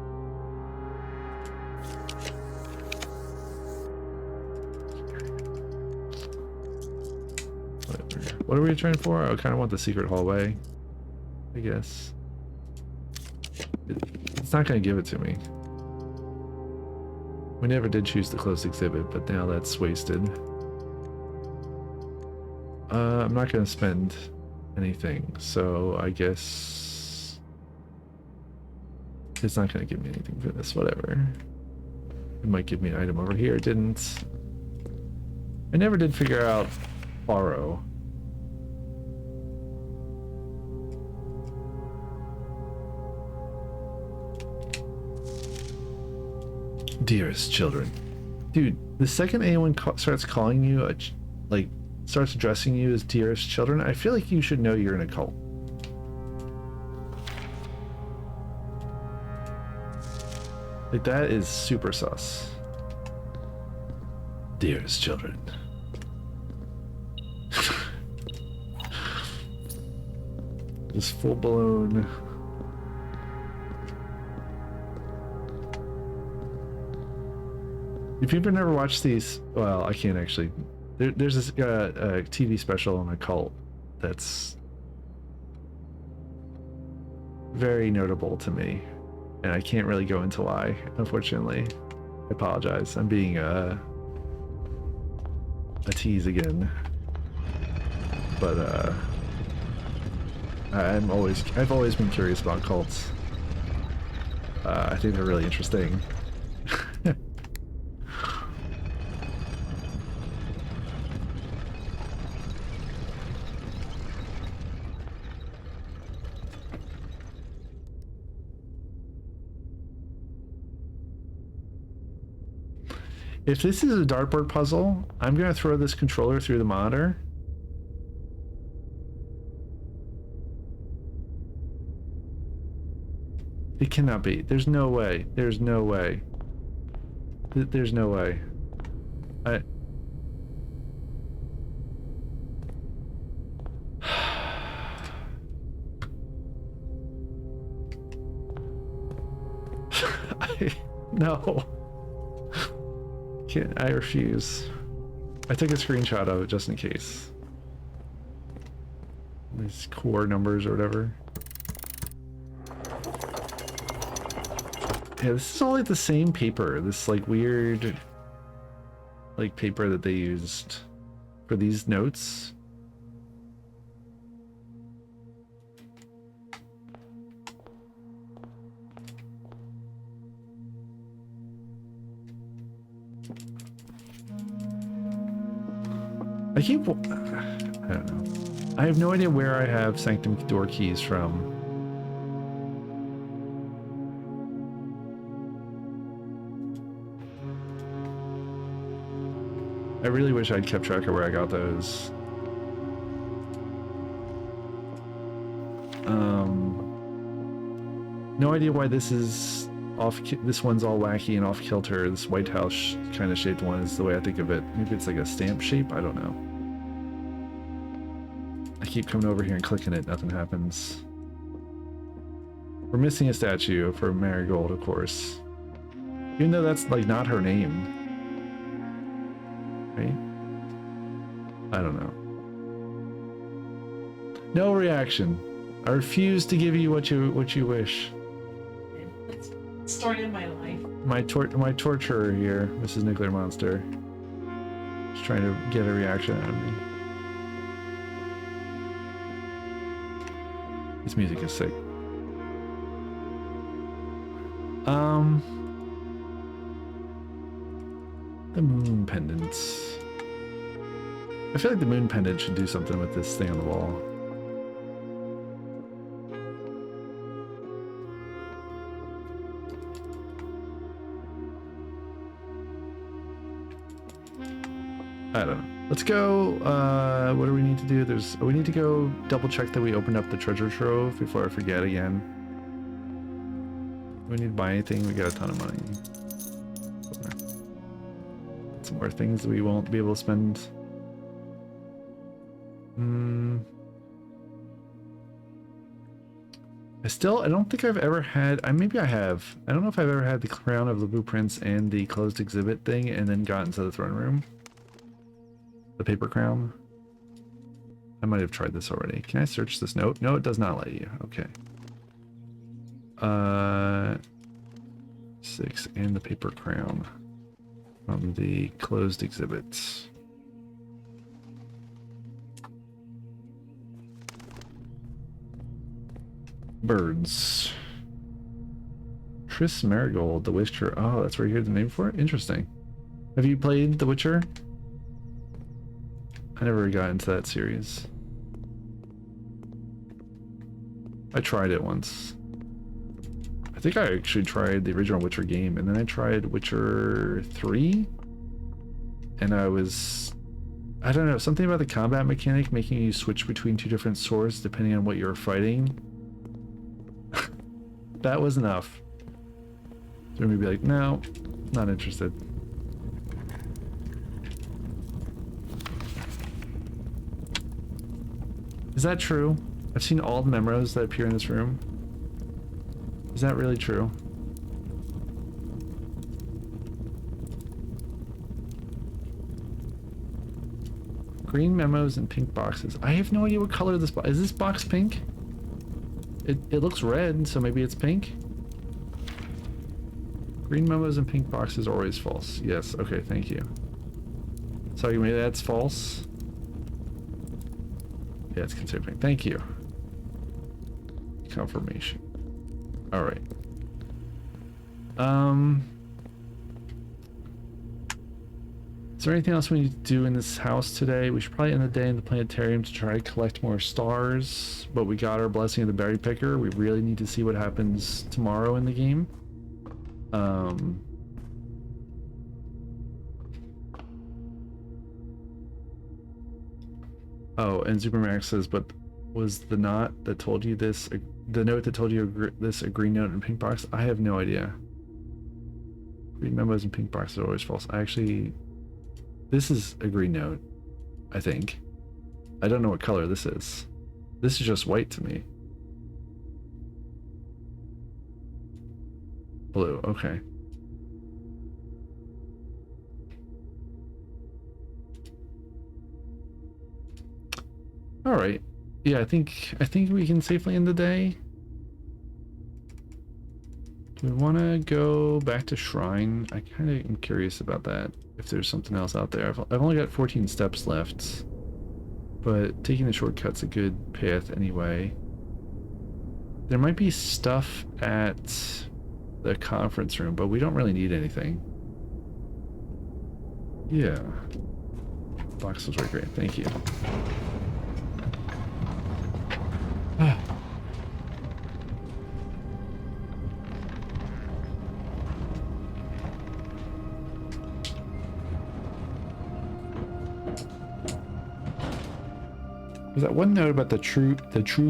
Whatever. What are we trying for? I kind of want the secret hallway, I guess. It's not going to give it to me. We never did choose the closed exhibit, but now that's wasted. I'm not going to spend anything, so I guess it's not going to give me anything for this, whatever. It might give me an item over here. It didn't. I never did figure out borrow. Dearest children. Dude, the second anyone starts calling you starts addressing you as dearest children, I feel like you should know you're in a cult. Like, that is super sus. Dearest children. This full-blown... If you've never watched these, well, I can't actually. There's this a TV special on a cult that's very notable to me, and I can't really go into why, unfortunately. I apologize. I'm being a tease again, but I've always been curious about cults. I think they're really interesting. If this is a dartboard puzzle, I'm going to throw this controller through the monitor. It cannot be. There's no way. There's no way. There's no way. No. I refuse. I took a screenshot of it just in case. These core numbers or whatever. Yeah, this is all like the same paper. This like weird like paper that they used for these notes. I don't know. I have no idea where I have Sanctum door keys from. I really wish I'd kept track of where I got those. No idea why this is off. This one's all wacky and off kilter. This White House kind of shaped one is the way I think of it. Maybe it's like a stamp shape. I don't know. I keep coming over here and clicking it. Nothing happens. We're missing a statue for Marigold, of course. Even though that's like not her name. Right? I don't know. No reaction. I refuse to give you what you wish. It's story in my life. My torturer here, Mrs. NuclearMonster. Just trying to get a reaction out of me. This music is sick. The moon pendants. I feel like the moon pendant should do something with this thing on the wall. I don't know. Let's go. What do we need to do? We need to go double check that we opened up the treasure trove before I forget again. Do we need to buy anything? We got a ton of money. Some more things that we won't be able to spend. I don't think I've ever had, maybe I have. I don't know if I've ever had the crown of the blueprints and the closed exhibit thing and then got into the throne room. The paper crown. I might have tried this already. Can I search this note? No, it does not let you. Okay. 6 and the paper crown from the closed exhibits. Birds. Triss Marigold, The Witcher. Oh, that's where you hear the name for it? Interesting. Have you played The Witcher? I never got into that series. I tried it once. I think I actually tried the original Witcher game, and then I tried Witcher 3, and I don't know, something about the combat mechanic making you switch between two different swords depending on what you're fighting. That was enough. So maybe like, no, not interested. Is that true? I've seen all the memos that appear in this room. Is that really true? Green memos and pink boxes. I have no idea what color this box is. This box pink? It looks red, so maybe it's pink. Green memos and pink boxes are always false. Yes, okay, thank you. Sorry, maybe that's false. Yeah, it's considered pink. Thank you. Confirmation. Alright. Is there anything else we need to do in this house today? We should probably end the day in the planetarium to try to collect more stars, but we got our blessing of the berry picker. We really need to see what happens tomorrow in the game. Oh, and Supermax says, but was the note that told you this, the note that told you this a green note in pink box? I have no idea. Green memos and pink boxes are always false. This is a green note, I think. I don't know what color this is. This is just white to me. Blue, okay. All right. Yeah, I think we can safely end the day. Do we want to go back to Shrine? I kind of am curious about that. If there's something else out there. I've only got 14 steps left, but taking the shortcut's a good path anyway. There might be stuff at the conference room, but we don't really need anything. Yeah. Box was right, great. Thank you. There's that one note about the true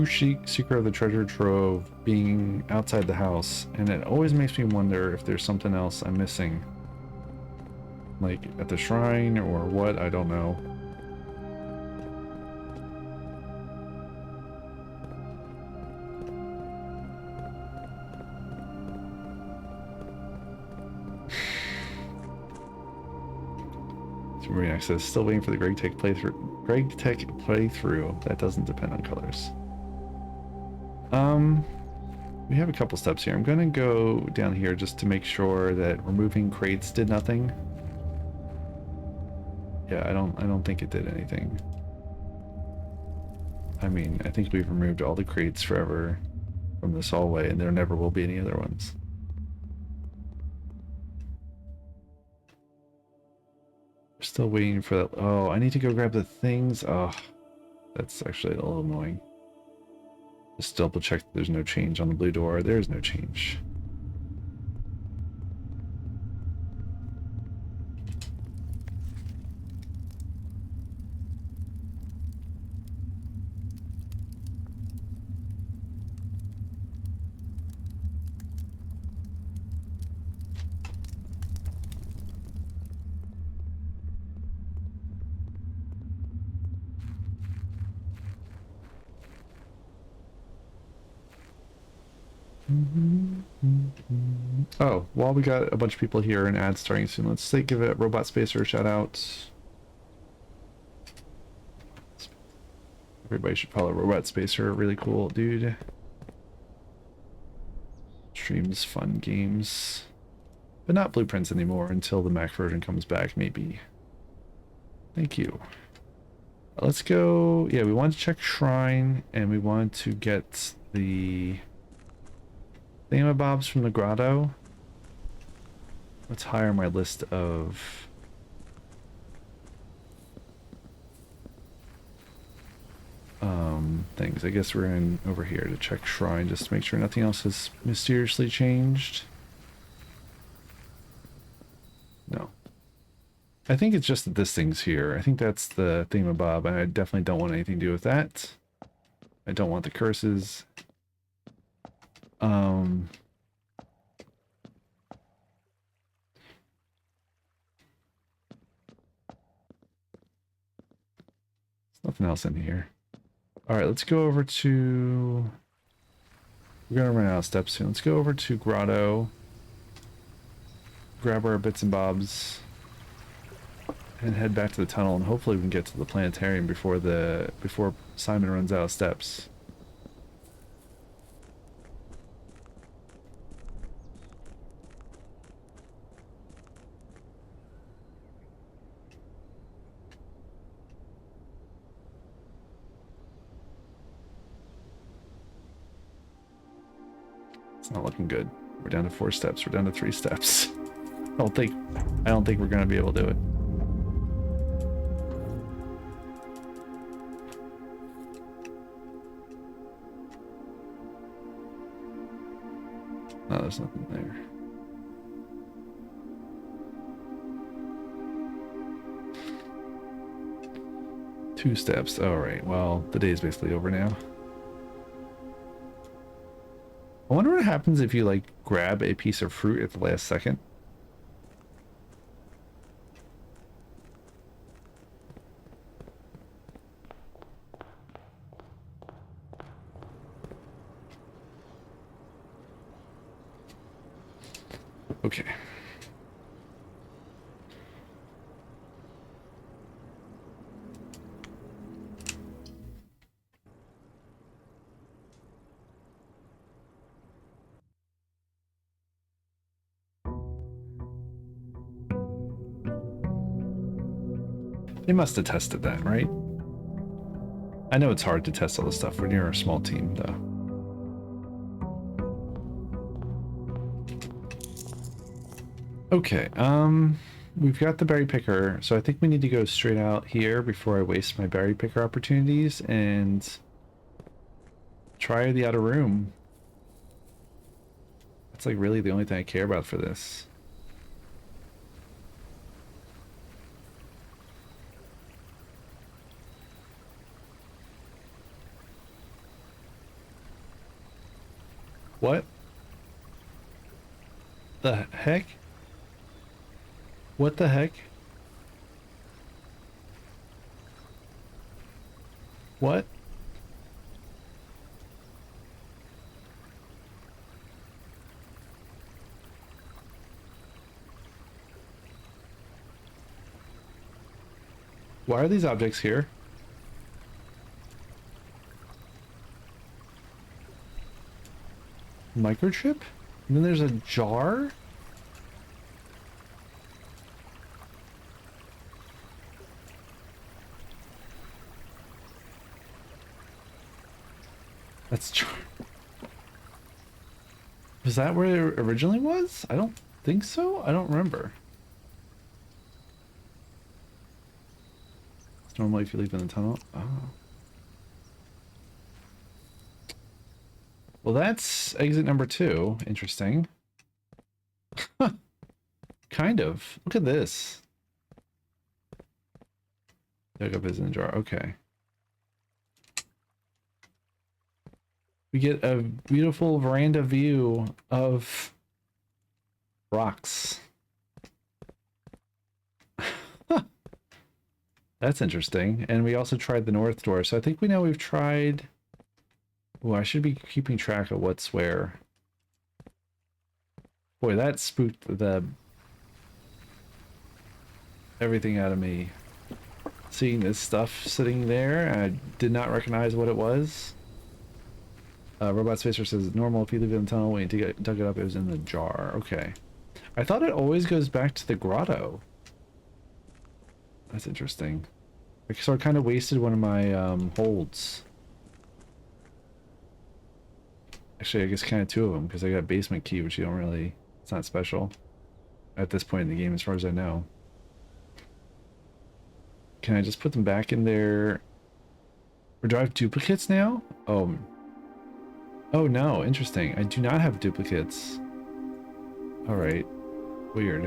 secret of the treasure trove being outside the house, and it always makes me wonder if there's something else I'm missing. Like at the shrine or what, I don't know. Marine access. Still waiting for the Greg Tech playthrough. That doesn't depend on colors. We have a couple steps here. I'm gonna go down here just to make sure that removing crates did nothing. Yeah, I don't think it did anything. I mean, I think we've removed all the crates forever from this hallway, and there never will be any other ones. Still waiting for that. Oh, I need to go grab the things. Oh, that's actually a little annoying. Just double check that there's no change on the blue door. There's no change. Oh, while we got a bunch of people here and ads starting soon, let's say give it Robot Spacer a shout out. Everybody should follow Robot Spacer, really cool dude. Streams fun games. But not blueprints anymore until the Mac version comes back, maybe. Thank you. Let's go. Yeah, we want to check Shrine, and we want to get the thingamabobs from the grotto. Let's hire my list of things. I guess we're in over here to check Shrine just to make sure nothing else has mysteriously changed. No. I think it's just that this thing's here. I think that's the thingamabob, and I definitely don't want anything to do with that. I don't want the curses. There's nothing else in here. Alright, let's go over to... We're gonna run out of steps soon. Let's go over to Grotto. Grab our bits and bobs. And head back to the tunnel, and hopefully we can get to the planetarium before Simon runs out of steps. It's not looking good. We're down to 4 steps. We're down to 3 steps. I don't think we're gonna be able to do it. No, there's nothing there. Two steps. Alright, well, the day is basically over now. I wonder what happens if you, like, grab a piece of fruit at the last second. Okay. They must have tested that, right? I know it's hard to test all this stuff when you're a small team, though. Okay, we've got the berry picker, so I think we need to go straight out here before I waste my berry picker opportunities and try the outer room. That's like really the only thing I care about for this. What the heck? What the heck? What? Why are these objects here? Microchip? And then there's a jar? Was that where it originally was? I don't think so. I don't remember. Normally if you leave in the tunnel. Oh. Well, that's exit number 2. Interesting. Kind of. Look at this. Dug up is in the jar. Okay. We get a beautiful veranda view of rocks. That's interesting. And we also tried the north door. So I think we know we've tried... Oh, I should be keeping track of what's where. Boy, that spooked the... everything out of me. Seeing this stuff sitting there, I did not recognize what it was. Robot Spacer says normal if you leave it in the tunnel. When you dug it up, it was in the jar. Okay. I thought it always goes back to the grotto. That's interesting. So I kind of wasted one of my holds. Actually, I guess kind of 2 of them, because I got basement key, which you don't really... It's not special at this point in the game, as far as I know. Can I just put them back in there? Or do I have duplicates now? Oh. Oh no, interesting. I do not have duplicates. Alright. Weird.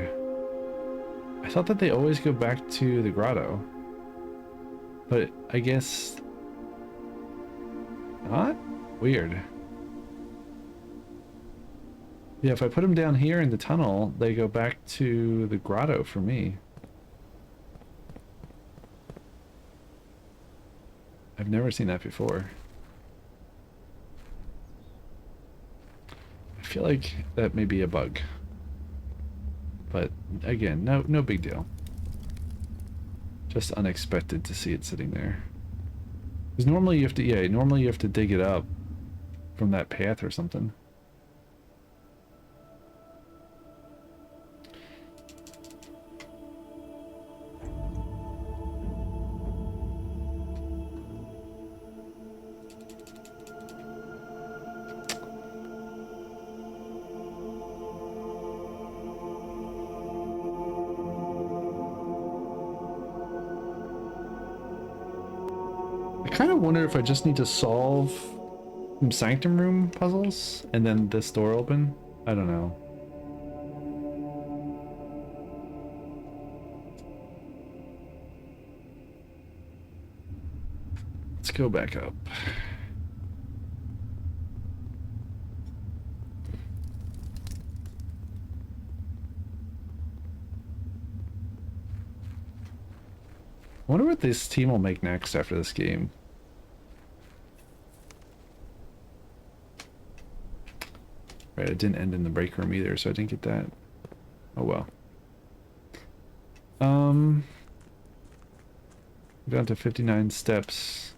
I thought that they always go back to the grotto. But I guess... not? Weird. Yeah, if I put them down here in the tunnel, they go back to the grotto for me. I've never seen that before. I feel like that may be a bug. But again, no big deal. Just unexpected to see it sitting there. Because normally you have to, yeah, normally you have to dig it up from that path or something. I kind of wonder if I just need to solve some sanctum room puzzles and then this door open. I don't know. Let's go back up. I wonder what this team will make next after this game. Right, it didn't end in the break room either, so I didn't get that. Oh well. Down to 59 steps.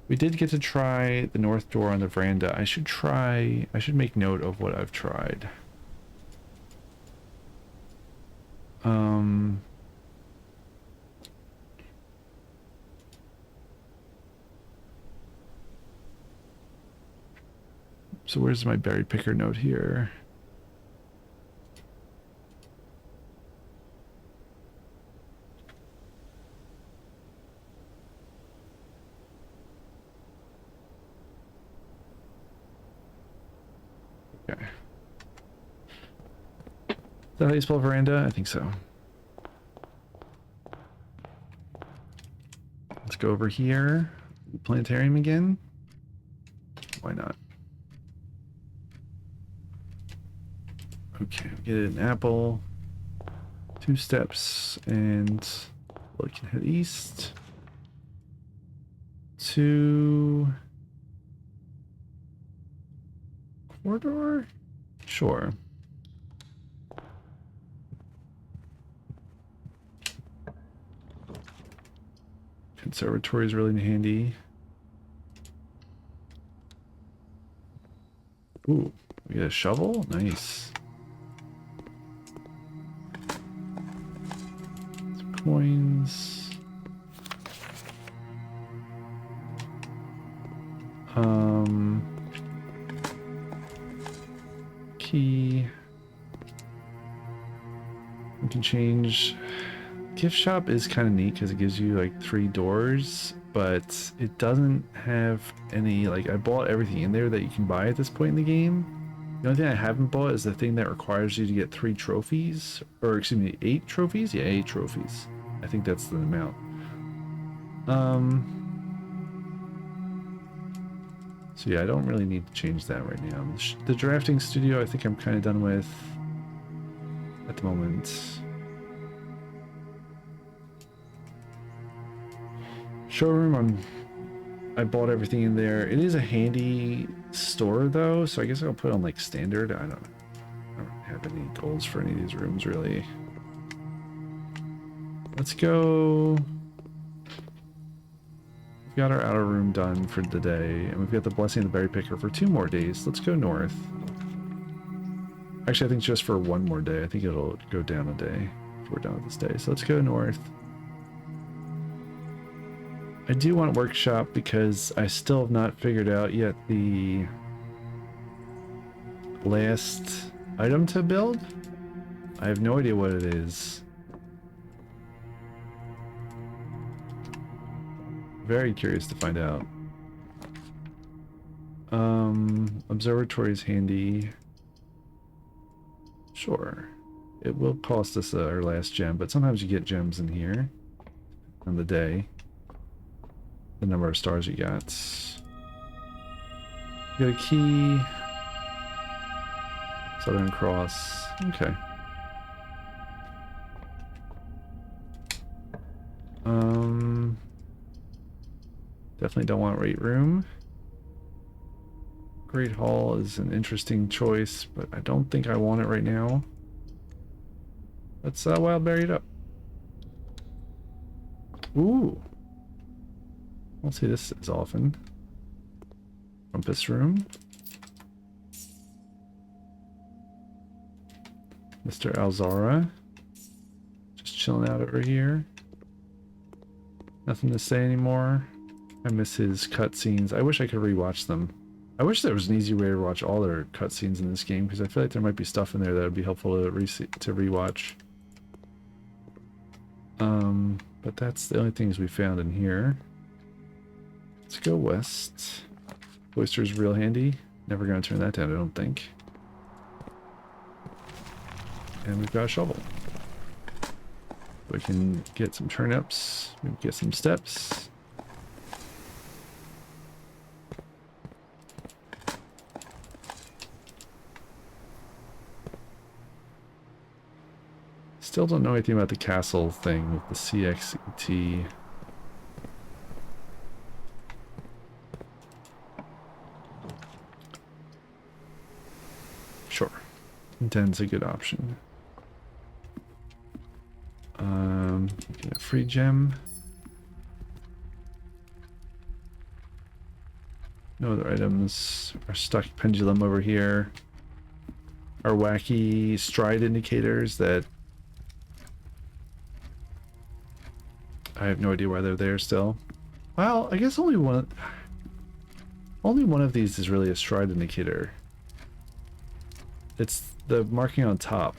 We did get to try the north door on the veranda. I should make note of what I've tried. So where's my berry picker note here? Okay. Is that how you spell veranda? I think so. Let's go over here. Planetarium again. Why not? Okay, get an apple. 2 steps, and we can head east to corridor. Sure. Conservatory is really handy. Ooh, we get a shovel. Nice. Coins. Key. We can change gift shop is kind of neat because it gives you like 3 doors, but it doesn't have any, like, I bought everything in there that you can buy at this point in the game. The only thing I haven't bought is the thing that requires you to get 3 trophies, or excuse me, 8 trophies? Yeah, 8 trophies. I think that's the amount. So yeah, I don't really need to change that right now. The drafting studio I think I'm kind of done with at the moment. Showroom, I bought everything in there. It is a handy store though, so I guess I'll put on like standard. I don't have any goals for any of these rooms really. Let's go. We've got our outer room done for the day, and we've got the blessing of the berry picker for 2 more days. Let's go north. Actually, I think just for 1 more day. I think it'll go down a day if we're done with this day. So let's go north. I do want workshop because I still have not figured out yet the last item to build. I have no idea what it is. Very curious to find out. Observatory is handy. Sure. It will cost us our last gem, but sometimes you get gems in here on the day. The number of stars you got. You got a key. Southern Cross. Okay. Definitely don't want Great Room. Great Hall is an interesting choice, but I don't think I want it right now. Let's wild berry it up. Ooh. I'll see this as often. Rumpus Room. Mr. Alzara. Just chilling out over here. Nothing to say anymore. I miss his cutscenes. I wish I could rewatch them. I wish there was an easy way to watch all their cutscenes in this game, because I feel like there might be stuff in there that would be helpful to rewatch. But that's the only things we found in here. Let's go west. Oyster's real handy. Never gonna turn that down, I don't think. And we've got a shovel. We can get some turnips. We can get some steps. Still don't know anything about the castle thing with the CXET. Sure. Den's a good option. Get a free gem. No other items. Our stuck pendulum over here. Our wacky stride indicators that I have no idea why they're there still. Well, I guess only one of these is really a stride indicator. It's the marking on top.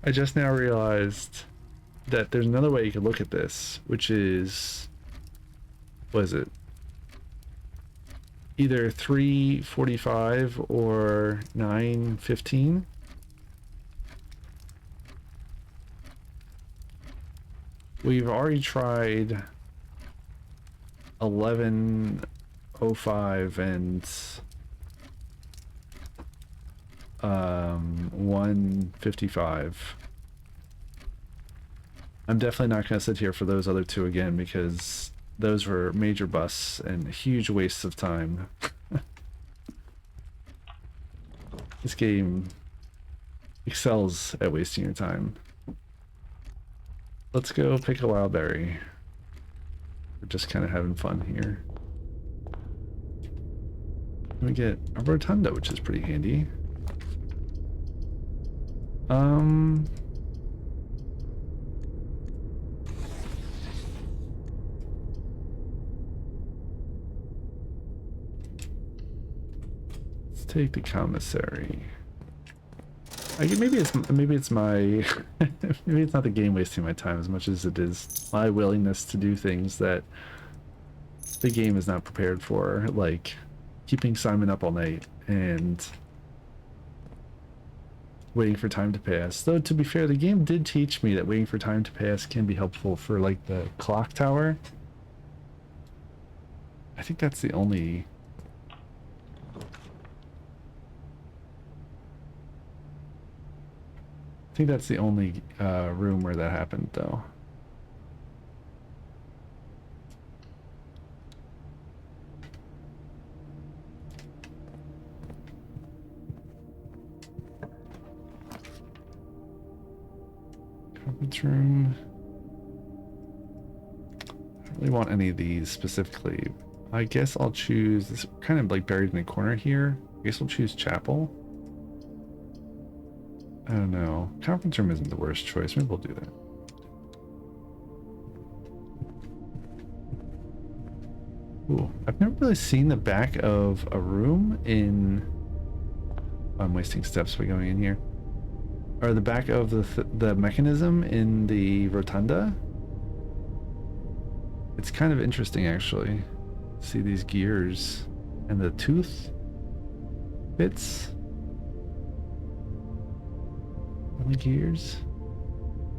I just now realized that there's another way you could look at this, which is, what is it? Either 3:45 or 9:15. We've already tried 11:05 and 1:55. I'm definitely not going to sit here for those other two again, because those were major busts and huge wastes of time. This game excels at wasting your time. Let's go pick a wild berry. We're just kind of having fun here. We get a rotunda, which is pretty handy. take the commissary. Maybe it's my maybe it's not the game wasting my time as much as it is my willingness to do things that the game is not prepared for, like keeping Simon up all night and waiting for time to pass. Though to be fair, the game did teach me that waiting for time to pass can be helpful for like the clock tower. I think that's the only room where that happened, though. Conference room. I don't really want any of these specifically. I guess I'll choose this, kind of like buried in the corner here. I guess I'll choose chapel. I don't know. Conference room isn't the worst choice. Maybe we'll do that. Ooh, I've never really seen the back of a room in... I'm wasting steps by going in here. Or the back of the mechanism in the rotunda. It's kind of interesting, actually. See these gears and the tooth bits. The gears.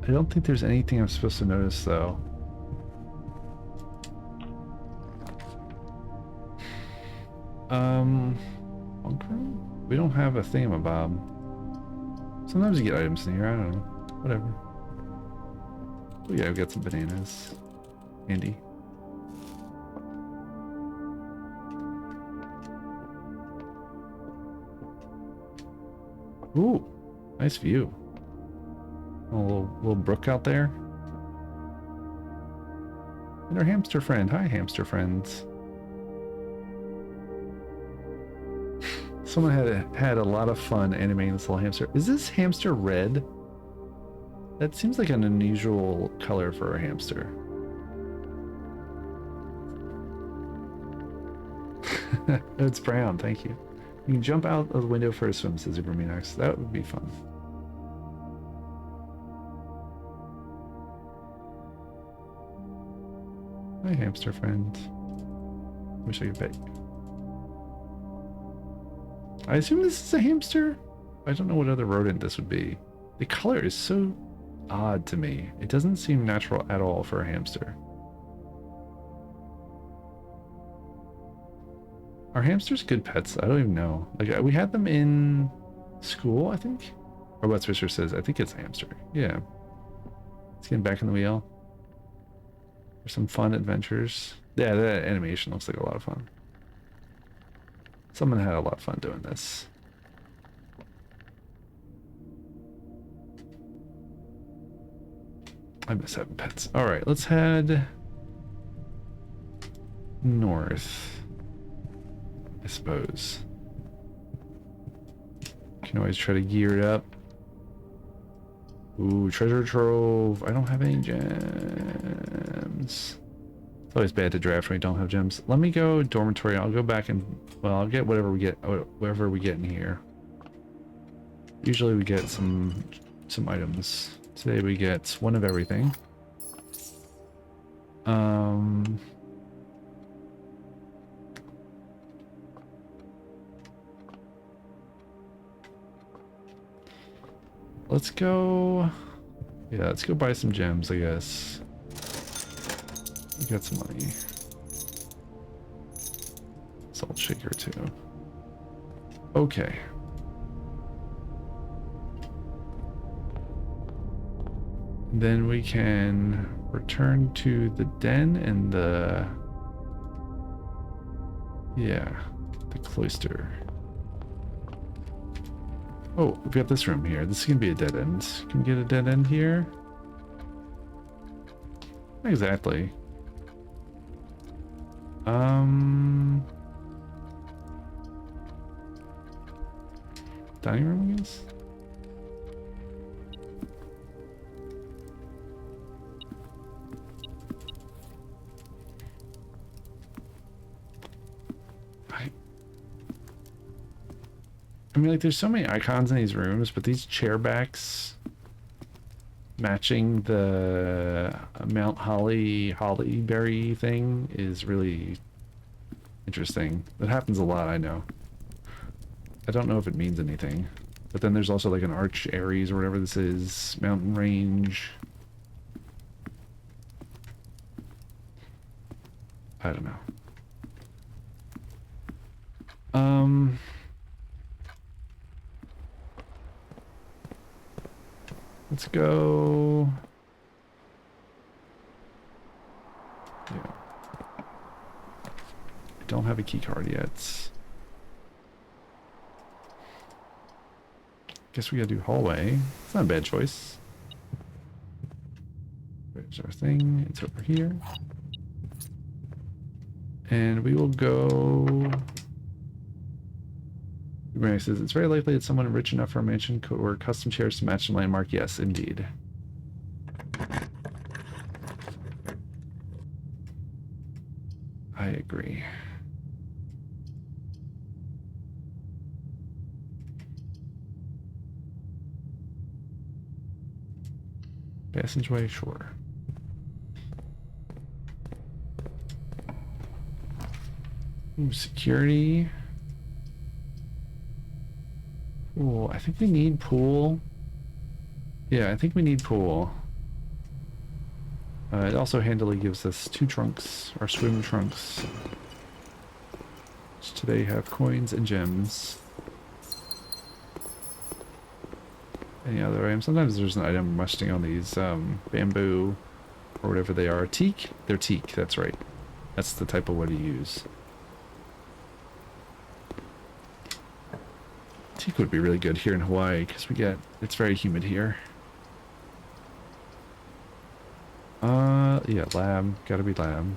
I don't think there's anything I'm supposed to notice, though. Bunk room? We don't have a thingamabob. Sometimes you get items in here, I don't know. Whatever. Oh yeah, I've got some bananas. Handy. Ooh, nice view. A little brook out there. And our hamster friend. Hi, hamster friends. Someone had a lot of fun animating this little hamster. Is this hamster red? That seems like an unusual color for a hamster. It's brown, thank you. You can jump out of the window for a swim, says Uberminax. That would be fun. Hi, hamster friend. Wish I could pet you. I assume this is a hamster? I don't know what other rodent this would be. The color is so odd to me. It doesn't seem natural at all for a hamster. Are hamsters good pets? I don't even know. Like, we had them in school, I think? Or what Swisher says, I think it's a hamster. Yeah. Let's get back in the wheel. For some fun adventures. Yeah, that animation looks like a lot of fun. Someone had a lot of fun doing this. I miss having pets. Alright, let's head north, I suppose. Can always try to gear it up. Ooh, treasure trove. I don't have any gems. It's always bad to draft when you don't have gems. Let me go dormitory. I'll go back and, well, I'll get whatever we get in here. Usually we get some items. Today we get one of everything. Let's go. Yeah, let's go buy some gems, I guess. We got some money. Salt shaker too. Okay. Then we can return to the den and the cloister. Oh, we've got this room here. This is gonna be a dead end. Can we get a dead end here? Not exactly. Dining room, I guess? I mean, like, there's so many icons in these rooms, but these chair backs matching the Mount Hollyberry thing is really interesting. That happens a lot, I know. I don't know if it means anything. But then there's also like an Arch Aries or whatever this is, mountain range. I don't know. Let's go. Yeah. I don't have a key card yet. Guess we gotta do hallway. It's not a bad choice. There's our thing. It's over here. And we will go... Mary says, it's very likely that someone rich enough for a mansion could order custom chairs to match the landmark. Yes, indeed. I agree. Passageway, sure. Ooh, security. Ooh, I think we need pool. Yeah, I think we need pool. It also handily gives us 2 trunks, our swim trunks, which today have coins and gems. Any other item? Sometimes there's an item resting on these bamboo or whatever they are. Teak? They're teak, that's right. That's the type of wood you use. Teak would be really good here in Hawaii because it's very humid here. Yeah, lab, gotta be lab. And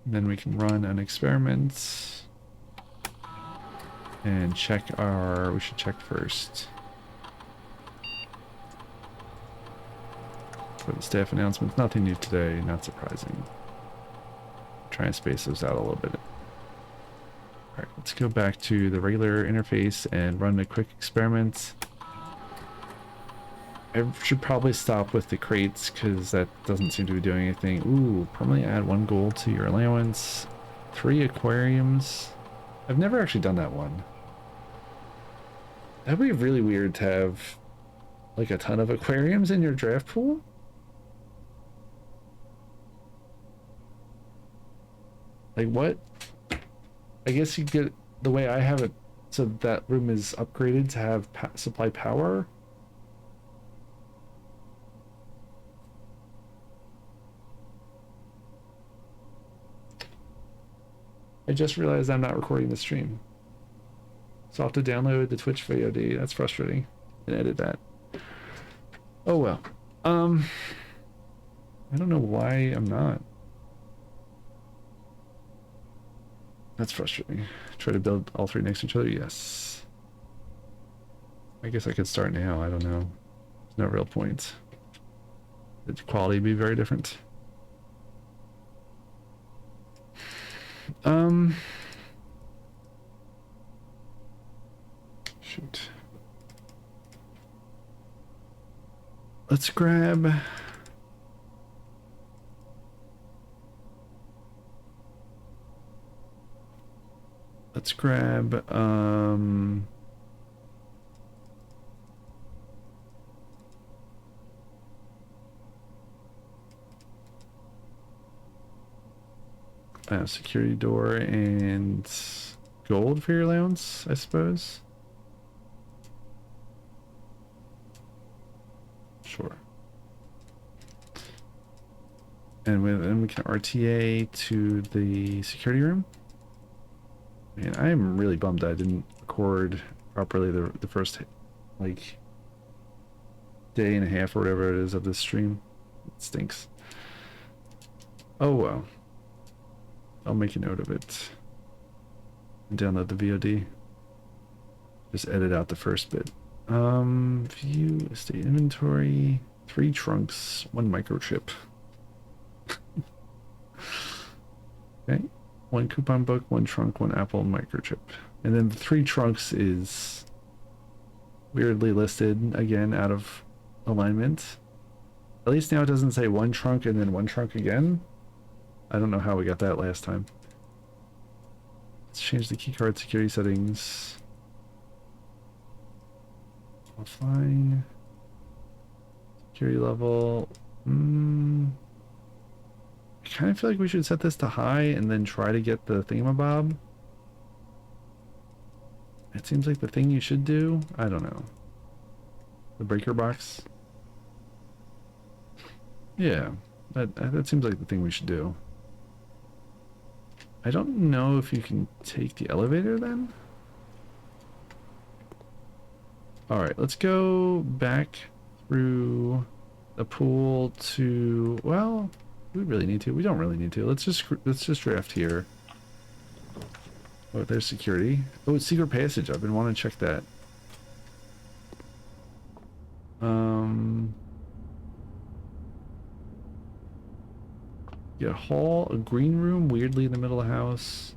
then we can run an experiment and check we should check first. For the staff announcements, nothing new today, not surprising. Try and space those out a little bit. Alright, let's go back to the regular interface and run a quick experiment. I should probably stop with the crates because that doesn't seem to be doing anything. Ooh, permanently add 1 gold to your allowance. 3 aquariums. I've never actually done that one. That'd be really weird to have like a ton of aquariums in your draft pool. Like what? I guess you get the way I have it, so that room is upgraded to have supply power. I just realized I'm not recording the stream. So I'll have to download the Twitch VOD. That's frustrating. And edit that. Oh well. I don't know why I'm not. That's frustrating. Try to build all 3 next to each other? Yes. I guess I could start now. I don't know. There's no real point. The quality would be very different. Shoot. Let's grab... Let's grab, security door and gold for your allowance, I suppose. Sure. And then we can RTA to the security room. Man, I am really bummed that I didn't record properly the first, like, day and a half or whatever it is of this stream. It stinks. Oh well. I'll make a note of it. And download the VOD. Just edit out the first bit. View estate inventory. 3 trunks, 1 microchip. Okay. one coupon book, one trunk, one Apple microchip. And then the 3 trunks is weirdly listed again out of alignment. At least now it doesn't say 1 trunk and then 1 trunk again. I don't know how we got that last time. Let's change the keycard security settings. Offline. Security level. I kind of feel like we should set this to high and then try to get the thingamabob. It seems like the thing you should do. I don't know. The breaker box. Yeah, that seems like the thing we should do. I don't know if you can take the elevator then. All right, let's go back through the pool to, well, we really need to. We don't really need to. Let's just draft here. Oh, there's security. Oh, it's secret passage. I've been wanting to check that. Yeah, hall, a green room, weirdly in the middle of the house,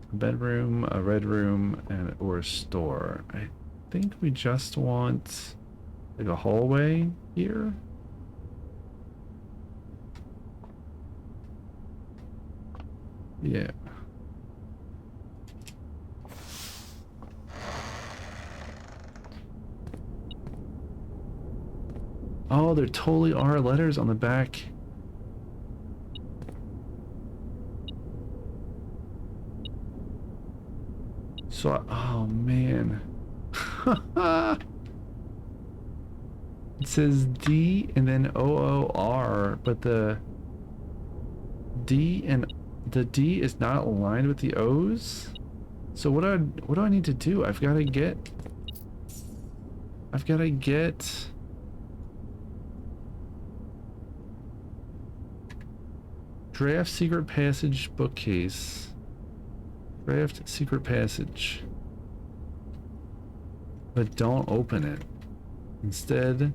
a bedroom, a red room, and or a store. I think we just want like a hallway here. Yeah. Oh, there totally are letters on the back. So, oh man. It says D and then OOR, but the D is not aligned with the O's. So what do I need to do? I've got to get draft secret passage bookcase. Draft secret passage. But don't open it. Instead,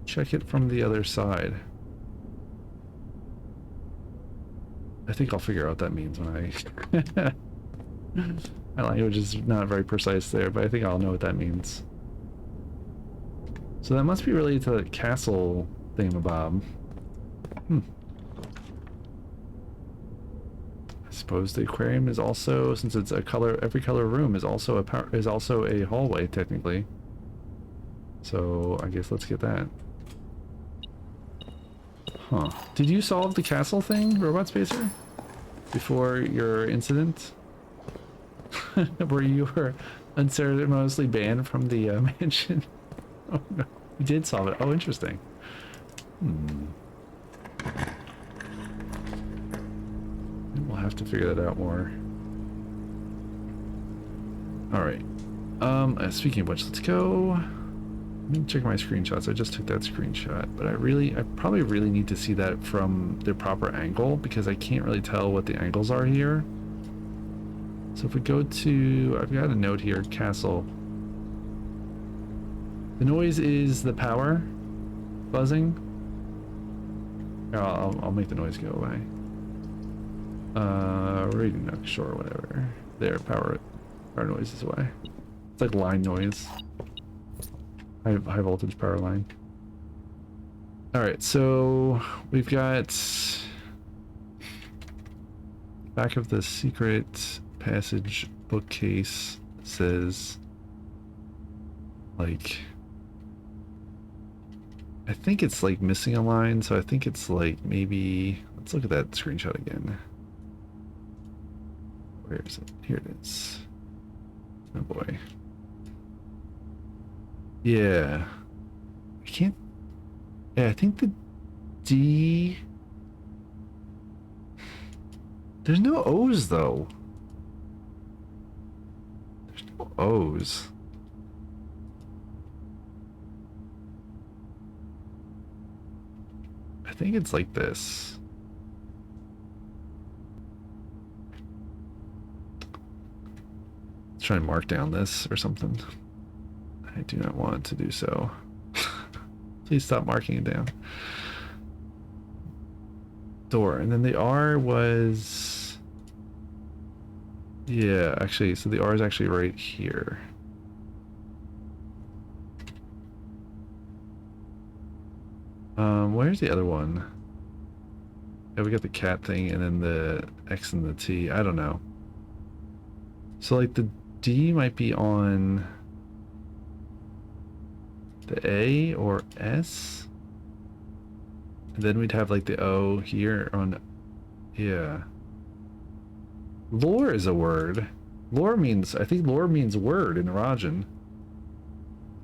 check it from the other side. I think I'll figure out what that means when I... My language is not very precise there, but I think I'll know what that means. So that must be related to the castle thingamabob. I suppose the aquarium is also, since it's a color, every color room is also a hallway technically. So I guess let's get that. Huh. Did you solve the castle thing, Robot Spacer? Before your incident? Where you were unceremoniously banned from the mansion? Oh no. You did solve it. Oh, interesting. We'll have to figure that out more. Alright. Speaking of which, let's go. Let me check my screenshots. I just took that screenshot, but I probably really need to see that from the proper angle because I can't really tell what the angles are here. So if we go to, I've got a note here, castle. The noise is the power buzzing. I'll make the noise go away. Radio Nook, sure, whatever. There, power noise is away. It's like line noise. High voltage power line. Alright, so we've got back of the secret passage bookcase says like, I think it's like missing a line, so I think it's like maybe, let's look at that screenshot again. Where is it? Here it is. Oh boy. Yeah. I can't... Yeah, I think the D... There's no O's though. There's no O's. I think it's like this. Let's try and mark down this or something. I do not want to do so. Please stop marking it down. Door. And then the R was Yeah, actually, so the R is actually right here. Where's the other one? Yeah, we got the cat thing and then the X and the T. I don't know. So like the D might be on the A or S. And then we'd have like the O here on, yeah. Lore is a word. Lore means, I think lore means word in Rajan.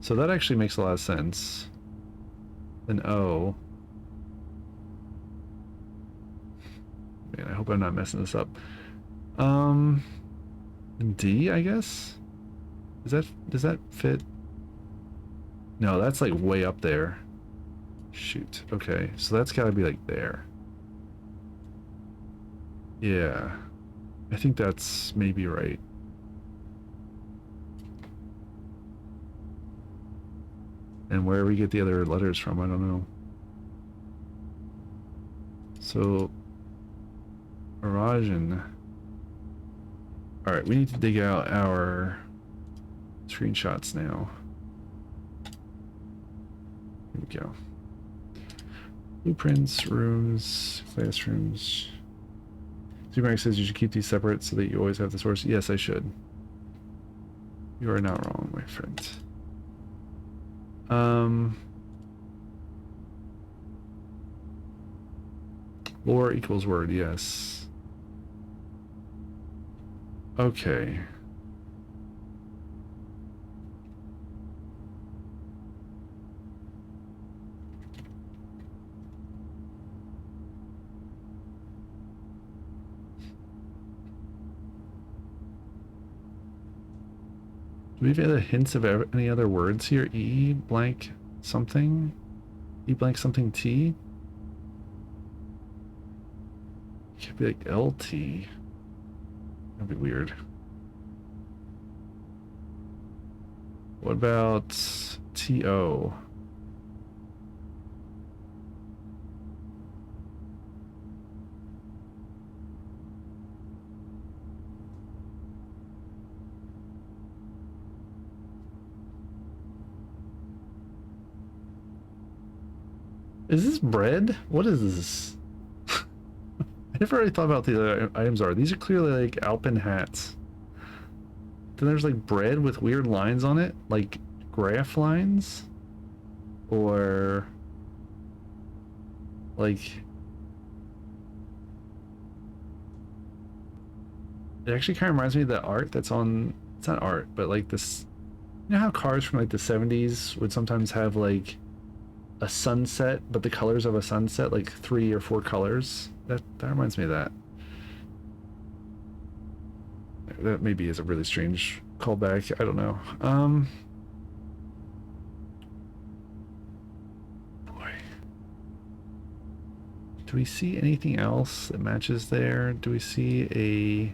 So that actually makes a lot of sense. Then O. Man, I hope I'm not messing this up. D, I guess? Does that fit? No, that's like way up there. Shoot. Okay, so that's gotta be like there. Yeah. I think that's maybe right. And where we get the other letters from, I don't know. So, Arajan. Alright, we need to dig out our screenshots now. Here we go. Blueprints, rooms, classrooms. Supermax says you should keep these separate so that you always have the source. Yes, I should. You are not wrong, my friend. Lore equals word, yes. Okay. Do we have any hints of any other words here? E blank something? E blank something T? Could be like LT. That'd be weird. What about TO? Is this bread? What is this? I never really thought about the other items are. These are clearly like Alpen hats. Then there's like bread with weird lines on it, like graph lines, or like it actually kind of reminds me of the art that's on. It's not art, but like this. You know how cars from like the 70s would sometimes have like a sunset, but the colors of a sunset, like 3 or 4 colors. That reminds me of that. That maybe is a really strange callback. I don't know. Boy. Do we see anything else that matches there? Do we see a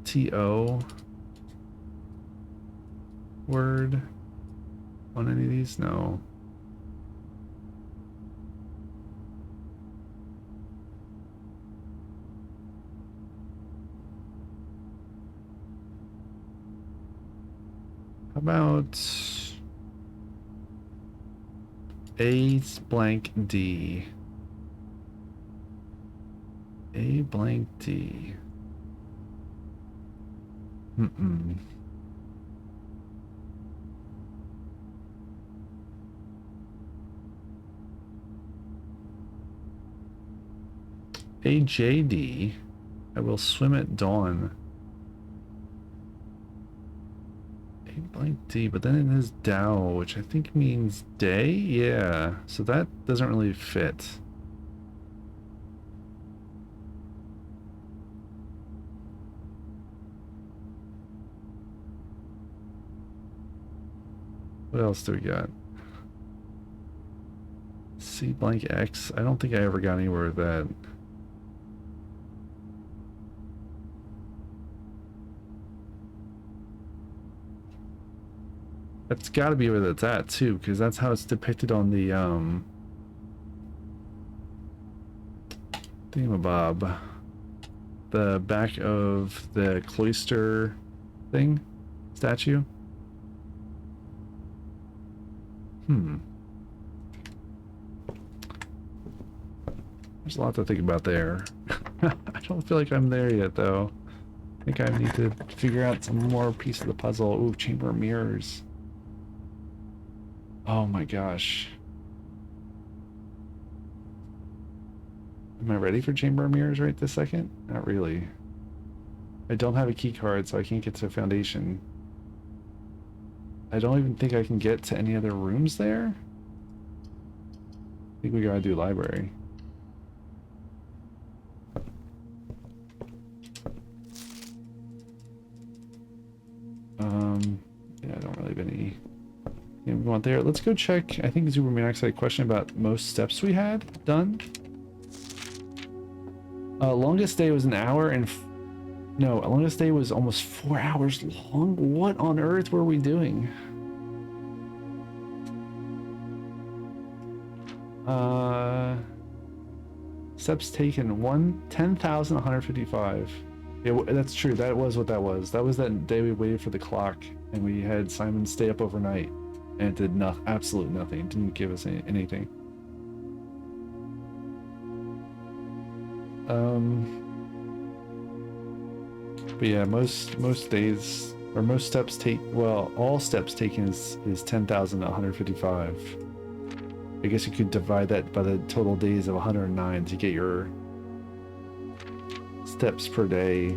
TO word on any of these? No. How about A blank D? A blank D. AJD. I will swim at dawn. A blank D, but then it has Dao, which I think means day? Yeah, so that doesn't really fit. What else do we got? C blank X. I don't think I ever got anywhere with that. That's got to be where that's at too, because that's how it's depicted on the thingamabob. the back of the cloister thing, statue. There's a lot to think about there. I don't feel like I'm there yet, though. I think I need to figure out some more piece of the puzzle. Ooh, chamber of mirrors. Oh my gosh. Am I ready for chamber of mirrors right this second? Not really. I don't have a key card, so I can't get to the foundation. I don't even think I can get to any other rooms there. I think we gotta do library. Yeah, I don't really have any. Yeah, we want there. Let's go check. I think Supermaniacs had a question about most steps we had done. Longest day was an hour and no, longest day was almost 4 hours long. What on earth were we doing? Steps taken 10,155. Yeah, that's true. That was what that was. That was that day we waited for the clock and we had Simon stay up overnight and it did absolutely nothing. It didn't give us anything. But yeah, most days or most steps all steps taken is 10,155. I guess you could divide that by the total days of 109 to get your steps per day.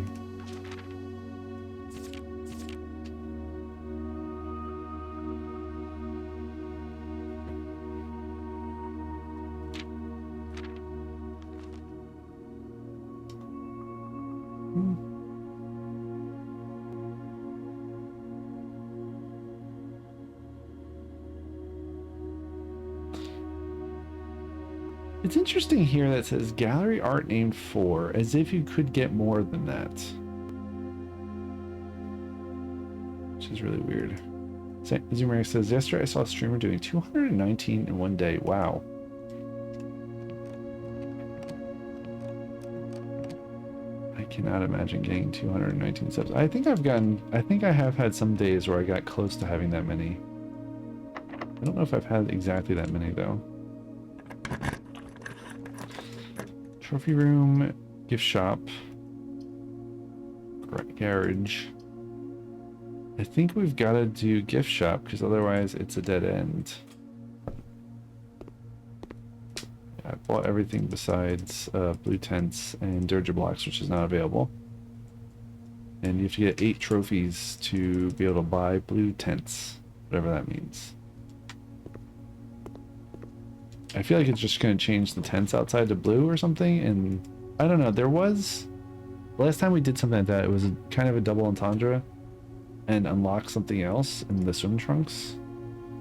It's interesting here that it says gallery art named 4, as if you could get more than that. Which is really weird. Zoomer says, yesterday I saw a streamer doing 219 in one day. Wow. I cannot imagine getting 219 steps. I think I have had some days where I got close to having that many. I don't know if I've had exactly that many though. Trophy room, gift shop, garage. I think we've got to do gift shop because otherwise it's a dead end. I bought everything besides blue tents and dirge blocks, which is not available. And you have to get 8 trophies to be able to buy blue tents, whatever that means. I feel like it's just going to change the tents outside to blue or something, and I don't know. There was last time we did something like that. It was kind of a double entendre, and unlock something else in the swim trunks,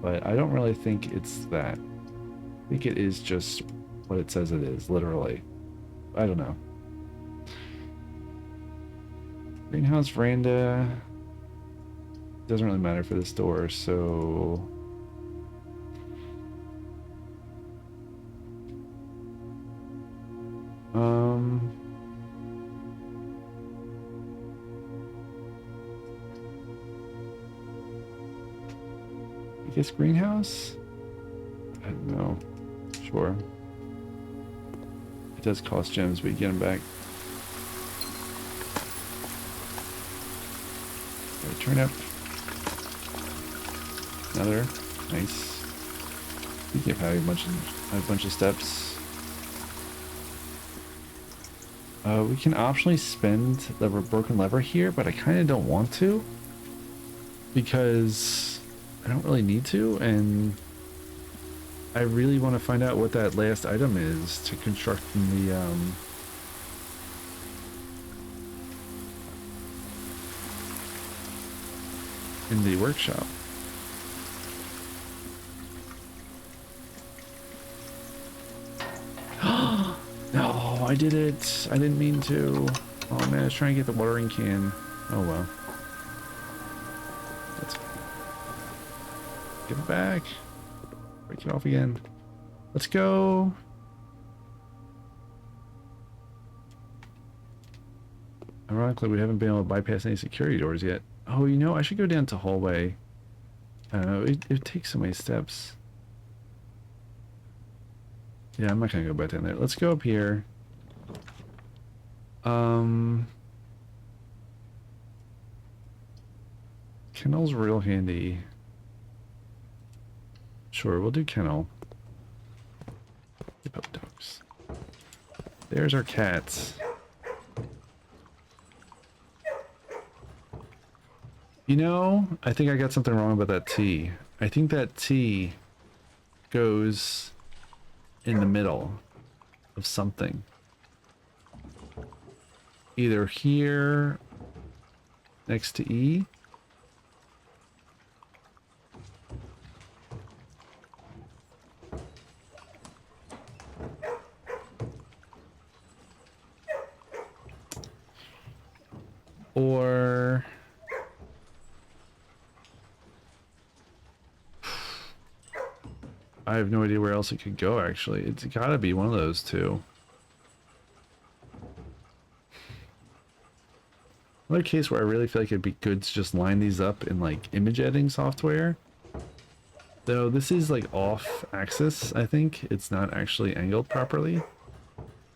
but I don't really think it's that. I think it is just what it says it is, literally. I don't know. Greenhouse, veranda. Doesn't really matter for this door, so. I guess greenhouse? I don't know. Sure. It does cost gems, but you get them back. Turnip. Another. Nice. You can have a bunch of steps. We can optionally spend the broken lever here, but I kind of don't want to because I don't really need to, and I really want to find out what that last item is to construct in the workshop. No, I did it. I didn't mean to. Oh man, I was trying to get the watering can. Oh well. Let's give it back. Break it off again. Let's go. Ironically, we haven't been able to bypass any security doors yet. Oh, you know, I should go down to hallway. I don't know, it takes so many steps. Yeah, I'm not gonna go back down there. Let's go up here. Kennel's real handy. Sure, we'll do kennel. Pup dogs. There's our cats. You know, I think I got something wrong about that T. I think that T goes in the middle of something. Either here next to E. Or I have no idea where else it could go, actually. It's gotta be one of those two. Another case where I really feel like it'd be good to just line these up in like image editing software. Though this is like off axis, I think. It's not actually angled properly.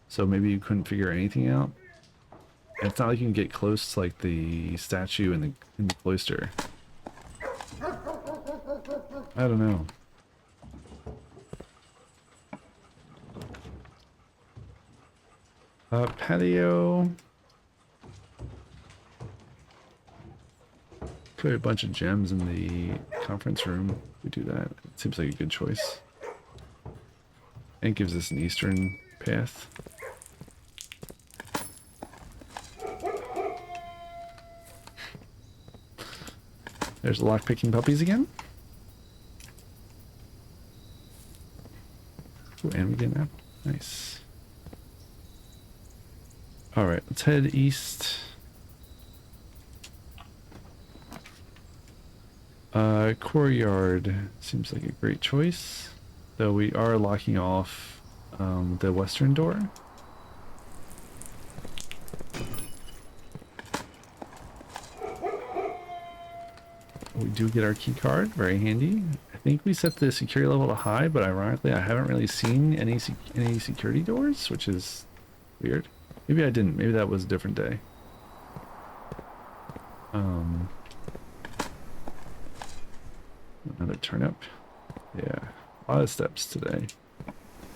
So maybe you couldn't figure anything out. And it's not like you can get close to like the statue in the cloister. I don't know. Patio. Put a bunch of gems in the conference room. We do that. It seems like a good choice. And it gives us an eastern path. There's lock-picking puppies again. Ooh, and we get an apple. Nice. Alright, let's head east. Courtyard seems like a great choice. Though we are locking off the western door. We do get our key card, very handy. I think we set the security level to high, but ironically I haven't really seen any security doors, which is weird. Maybe I didn't, maybe that was a different day. Another turnip. Yeah, a lot of steps today.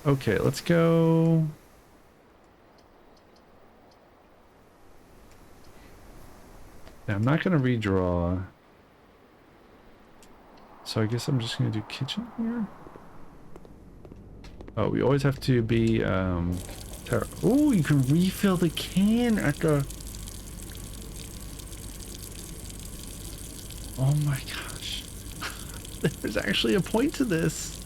Okay, let's go. Now, I'm not going to redraw. So I guess I'm just going to do kitchen here. Oh, we always have to be, oh, you can refill the can at the... Oh my gosh. There's actually a point to this.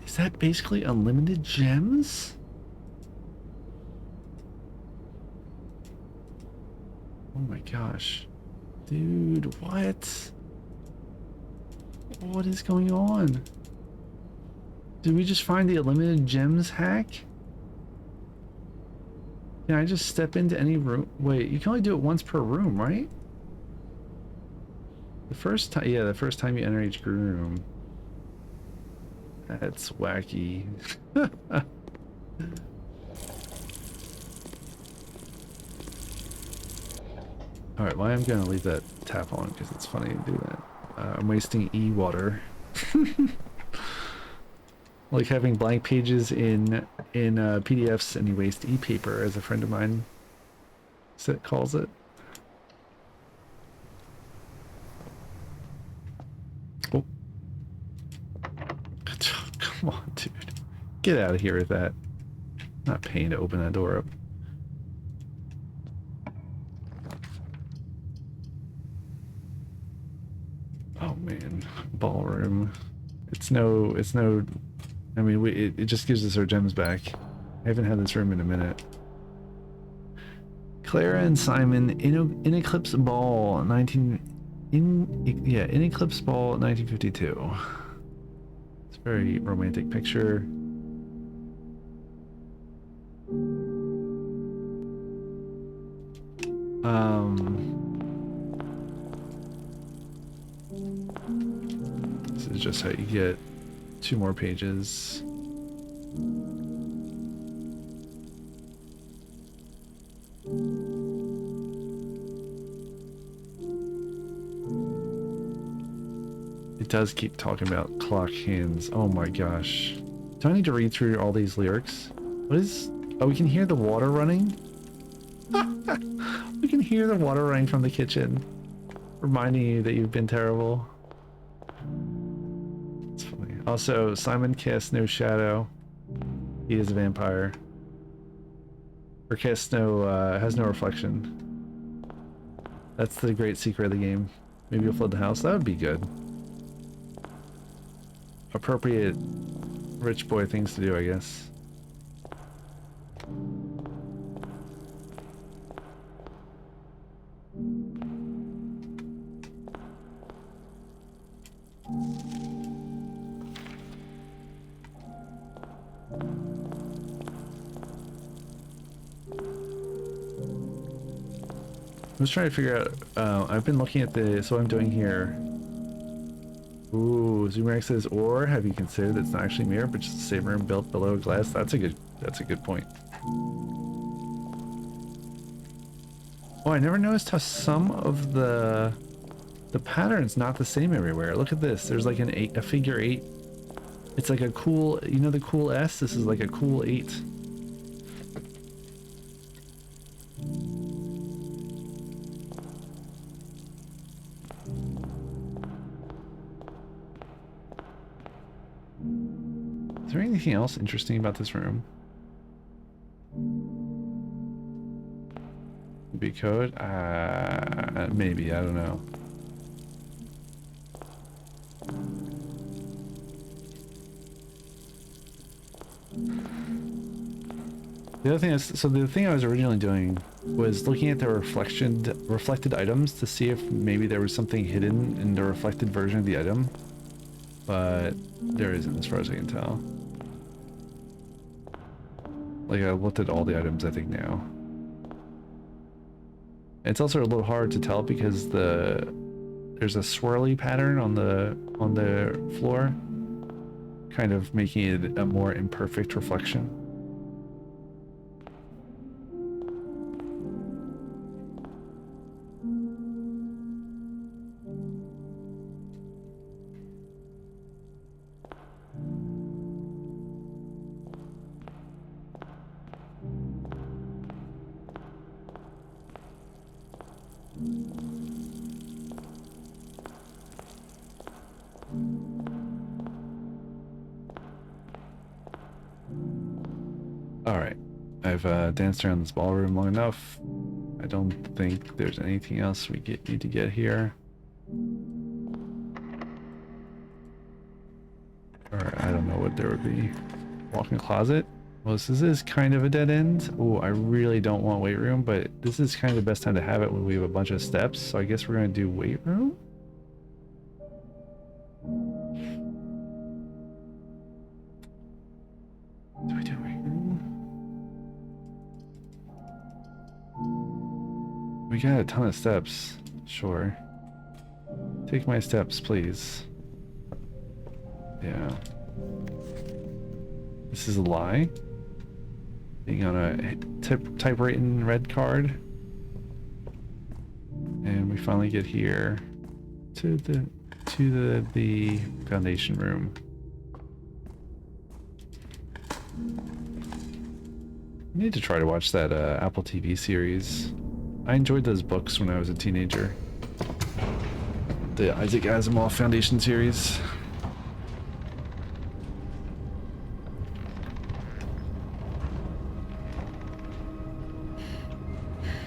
Is that basically unlimited gems? Oh my gosh. Dude, what? What is going on? Did we just find the unlimited gems hack? Can I just step into any room? Wait, you can only do it once per room, right? The first time, yeah, the first time you enter each room. That's wacky. Alright, well, I'm gonna leave that tap on because it's funny to do that. I'm wasting e-water. Like having blank pages in PDFs and you waste e-paper, as a friend of mine calls it. Oh. Come on, dude. Get out of here with that. Not paying to open that door up. Oh man, ballroom. It's no, I mean, it just gives us our gems back. I haven't had this room in a minute. Clara and Simon in Eclipse Ball, in Eclipse Ball 1952. It's a very romantic picture. This is just how you get 2 more pages. It does keep talking about clock hands. Oh my gosh. Do I need to read through all these lyrics? What is... Oh, we can hear the water running? We can hear the water running from the kitchen. Reminding you that you've been terrible. It's funny. Also, Simon casts no shadow. He is a vampire. Or casts no, has no reflection. That's the great secret of the game. Maybe you'll flood the house. That would be good. Appropriate rich boy things to do, I guess. I was trying to figure out, I've been looking at the, so what I'm doing here. Ooh, Zoomerx says, or have you considered that it's not actually mirror, but just the same room built below glass? That's a good point. Oh, I never noticed how some of the pattern's not the same everywhere. Look at this. There's like a figure 8. It's like a cool, you know the cool S? This is like a cool 8. Is there anything else interesting about this room? Be code? Maybe, I don't know. The other thing is, so the thing I was originally doing was looking at the reflected items to see if maybe there was something hidden in the reflected version of the item, but there isn't as far as I can tell. Like, I looked at all the items I think now. It's also a little hard to tell because there's a swirly pattern on the floor, kind of making it a more imperfect reflection. Alright, I've danced around this ballroom long enough. I don't think there's anything else we need to get here. Or I don't know what there would be. Walk-in closet? Well, this is kind of a dead end. Oh, I really don't want weight room, but this is kind of the best time to have it when we have a bunch of steps. So I guess we're going to do weight room? Do we do weight room? We got a ton of steps. Sure. Take my steps, please. Yeah. This is a lie. Being on a typewritten red card. And we finally get here to the foundation room. I need to try to watch that Apple TV series. I enjoyed those books when I was a teenager. The Isaac Asimov Foundation series.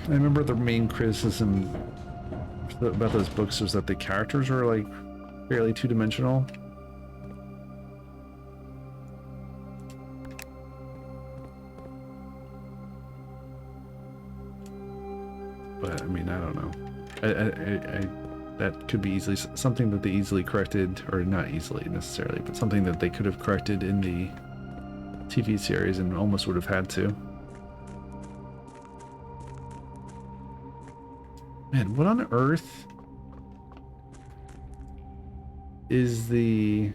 I remember the main criticism about those books was that the characters were like fairly two-dimensional. But I mean, I don't know. That could be easily something that they easily corrected, or not easily necessarily, but something that they could have corrected in the TV series and almost would have had to. Man, what on earth is the...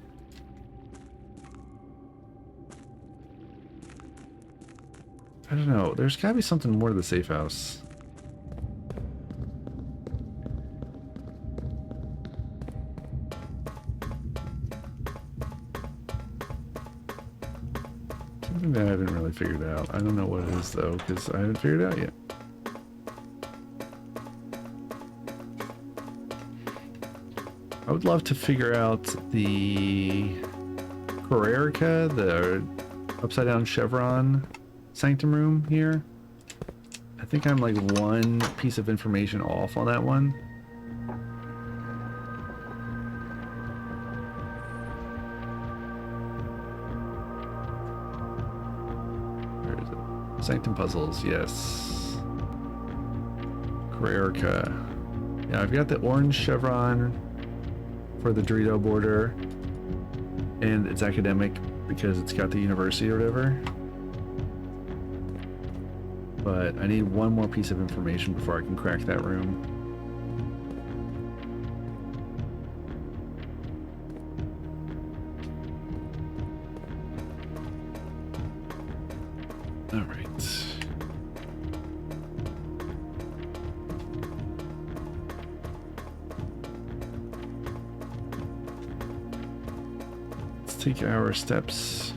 I don't know. There's gotta be something more to the safe house. Something that I haven't really figured out. I don't know what it is though, because I haven't figured it out yet. I would love to figure out the Carrerica, the upside down chevron sanctum room here. I think I'm like one piece of information off on that one. Where is it? Sanctum puzzles, yes. Carrerica. Yeah, I've got the orange chevron for the Dorito border, and it's academic because it's got the university or whatever. But I need one more piece of information before I can crack that room. All right. Let's take our steps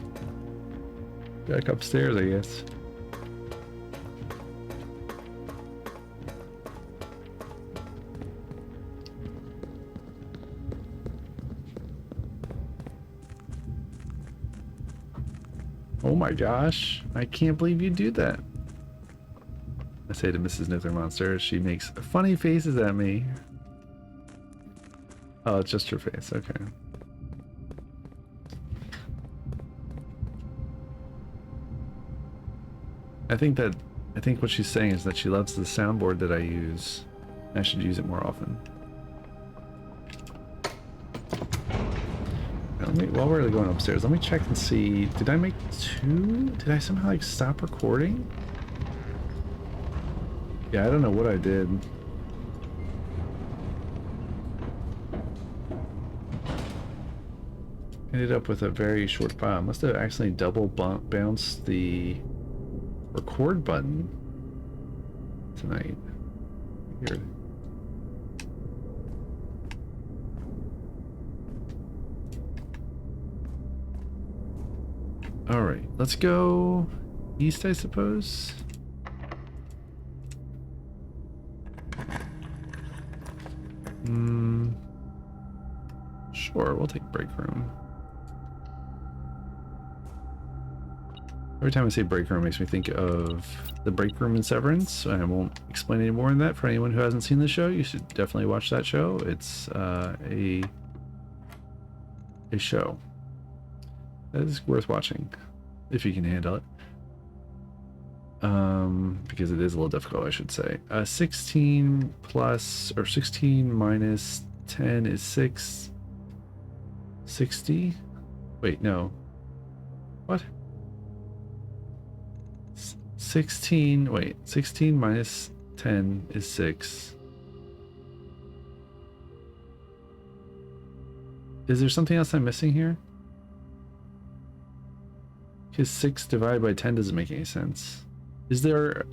back upstairs, I guess. Oh my gosh, I can't believe you do that. I say to Mrs. NuclearMonster, she makes funny faces at me. Oh, it's just her face, okay. I think what she's saying is that she loves the soundboard that I use. I should use it more often. While we're going upstairs, let me check and see. Did I make two? Did I somehow like stop recording? Yeah, I don't know what I did. Ended up with a very short file. Must have accidentally double bounced the record button tonight. Weird. All right, let's go east, I suppose. Sure, we'll take break room. Every time I say break room, it makes me think of the break room in Severance. I won't explain any more on that. For anyone who hasn't seen the show, you should definitely watch that show. It's a show that is worth watching if you can handle it. Because it is a little difficult, I should say. 16 plus, or 16 minus 10 is 60. Wait, no. What? 16, wait, 16 minus 10 is 6. Is there something else I'm missing here? Because 6 divided by 10 doesn't make any sense. Is there,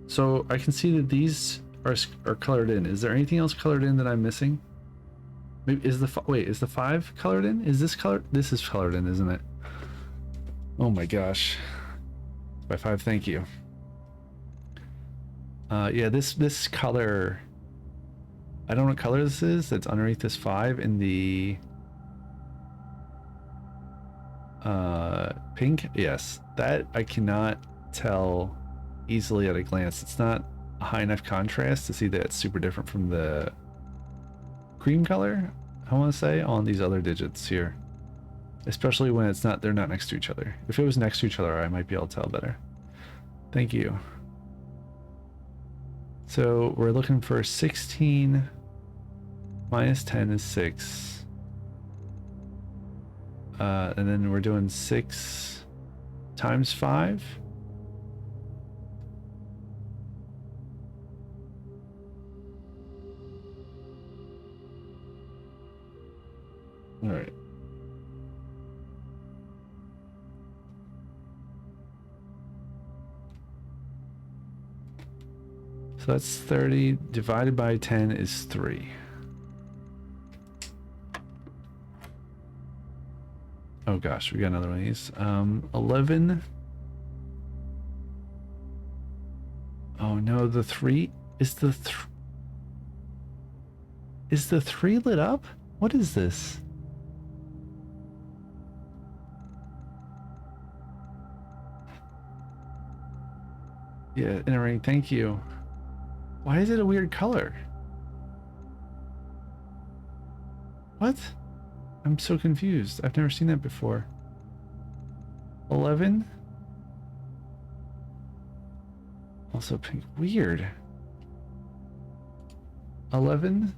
so I can see that these are colored in. Is there anything else colored in that I'm missing? Maybe is the, wait, is the 5 colored in? Is this colored? This is colored in, isn't it? Oh my gosh. By 5, thank you. Yeah, this color, I don't know what color this is. That's underneath this 5 in the pink. Yes, that I cannot tell easily at a glance. It's not a high enough contrast to see that it's super different from the cream color, I want to say, on these other digits here. Especially when it's not, they're not next to each other. If it was next to each other, I might be able to tell better. Thank you. So we're looking for 16 minus 10 is 6. And then we're doing 6 times 5. All right. So that's 30 divided by 10 is 3. Oh gosh, we got another one of these. 11. Oh no, the 3 is the is the 3 lit up? What is this? Yeah, entering, thank you. Why is it a weird color? What? I'm so confused. I've never seen that before. 11? Also pink. Weird. 11?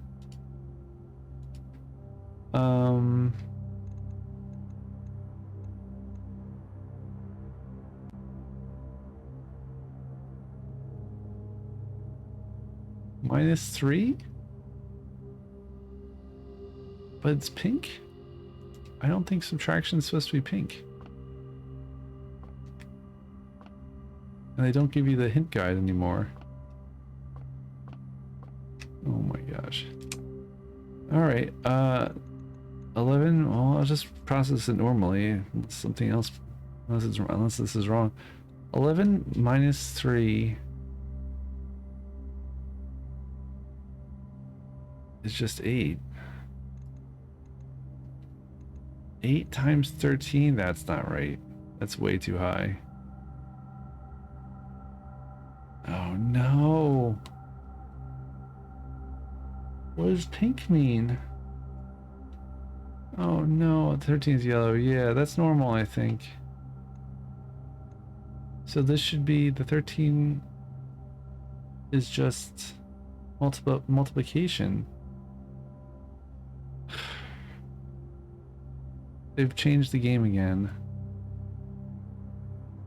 -3? But it's pink? I don't think subtraction is supposed to be pink. And they don't give you the hint guide anymore. Oh my gosh. Alright, 11, well, I'll just process it normally. It's something else, unless this is wrong. 11 -3 is just 8. 8 times 13, that's not right. That's way too high. Oh no. What does pink mean? Oh no, 13 is yellow. Yeah, that's normal, I think. So this should be, the 13 is just multiplication. They've changed the game again.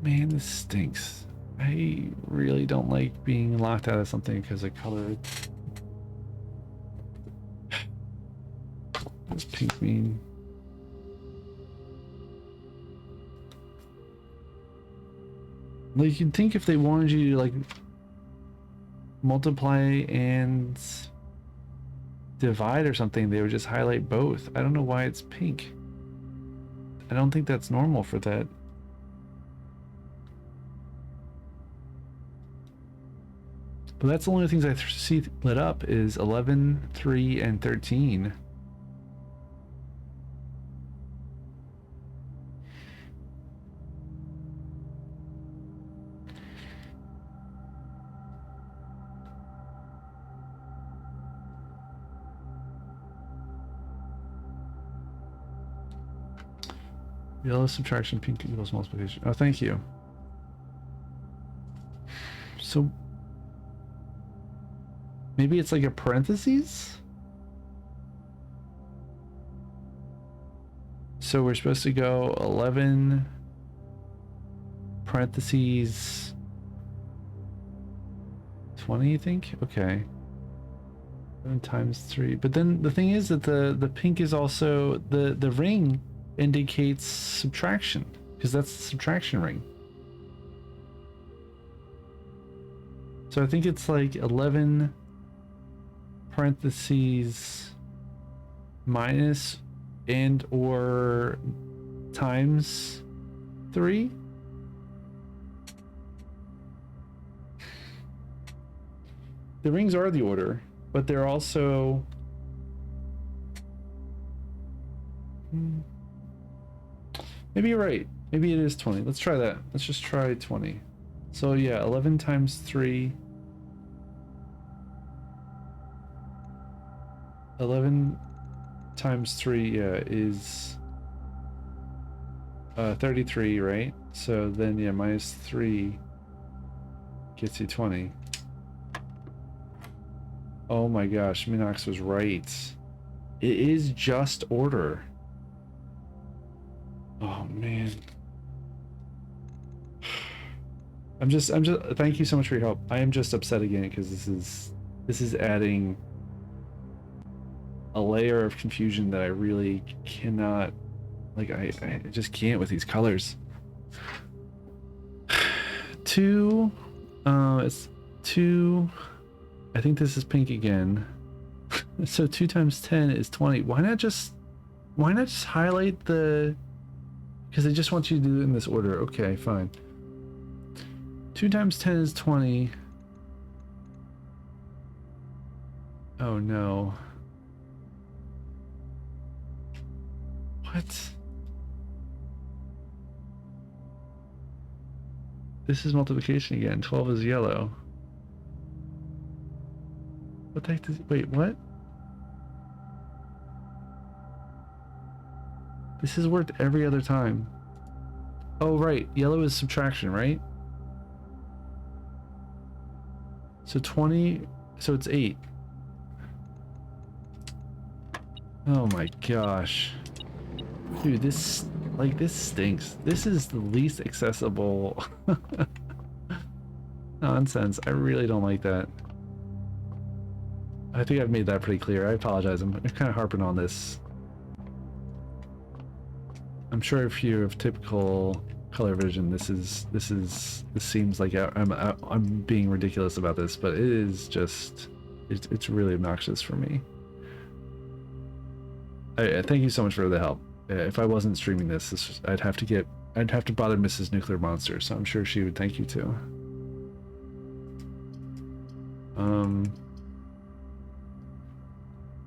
Man, this stinks. I really don't like being locked out of something because of color. What does pink mean? Like, you'd think if they wanted you to, like, multiply and divide or something, they would just highlight both. I don't know why it's pink. I don't think that's normal for that. But that's the only things I see lit up is 11, 3, and 13. Yellow subtraction, pink equals multiplication. Oh, thank you. So maybe it's like a parentheses? So we're supposed to go 11 parentheses 20, you think? Okay. 7 times 3. But then the thing is that the pink is also the ring indicates subtraction, because that's the subtraction ring. So I think it's like 11 parentheses minus and or times 3. The rings are the order, but they're also maybe you're right. Maybe it is 20. Let's try that. Let's just try 20. So yeah, 11 times 3. 11 times 3, yeah, is 33, right? So then, yeah, minus 3 gets you 20. Oh my gosh, Minox was right. It is just order. Oh man. I'm just thank you so much for your help. I am just upset again because this is adding a layer of confusion that I really cannot, like, I just can't with these colors. 2, it's 2, I think this is pink again. So 2 times 10 is 20. Why not just highlight the, because they just want you to do it in this order. Okay, fine. 2 times 10 is 20. Oh no. What? This is multiplication again. 12 is yellow. What the heck does, wait, what? This has worked every other time. Oh, right. Yellow is subtraction, right? So 20, so it's 8. Oh my gosh. Dude, this, like, this stinks. This is the least accessible nonsense. I really don't like that. I think I've made that pretty clear. I apologize. I'm kind of harping on this. I'm sure if you have typical color vision, this seems like I'm being ridiculous about this, but it is just, it's really obnoxious for me. Thank you so much for the help. If I wasn't streaming this, I'd have to bother Mrs. NuclearMonster, so I'm sure she would thank you too.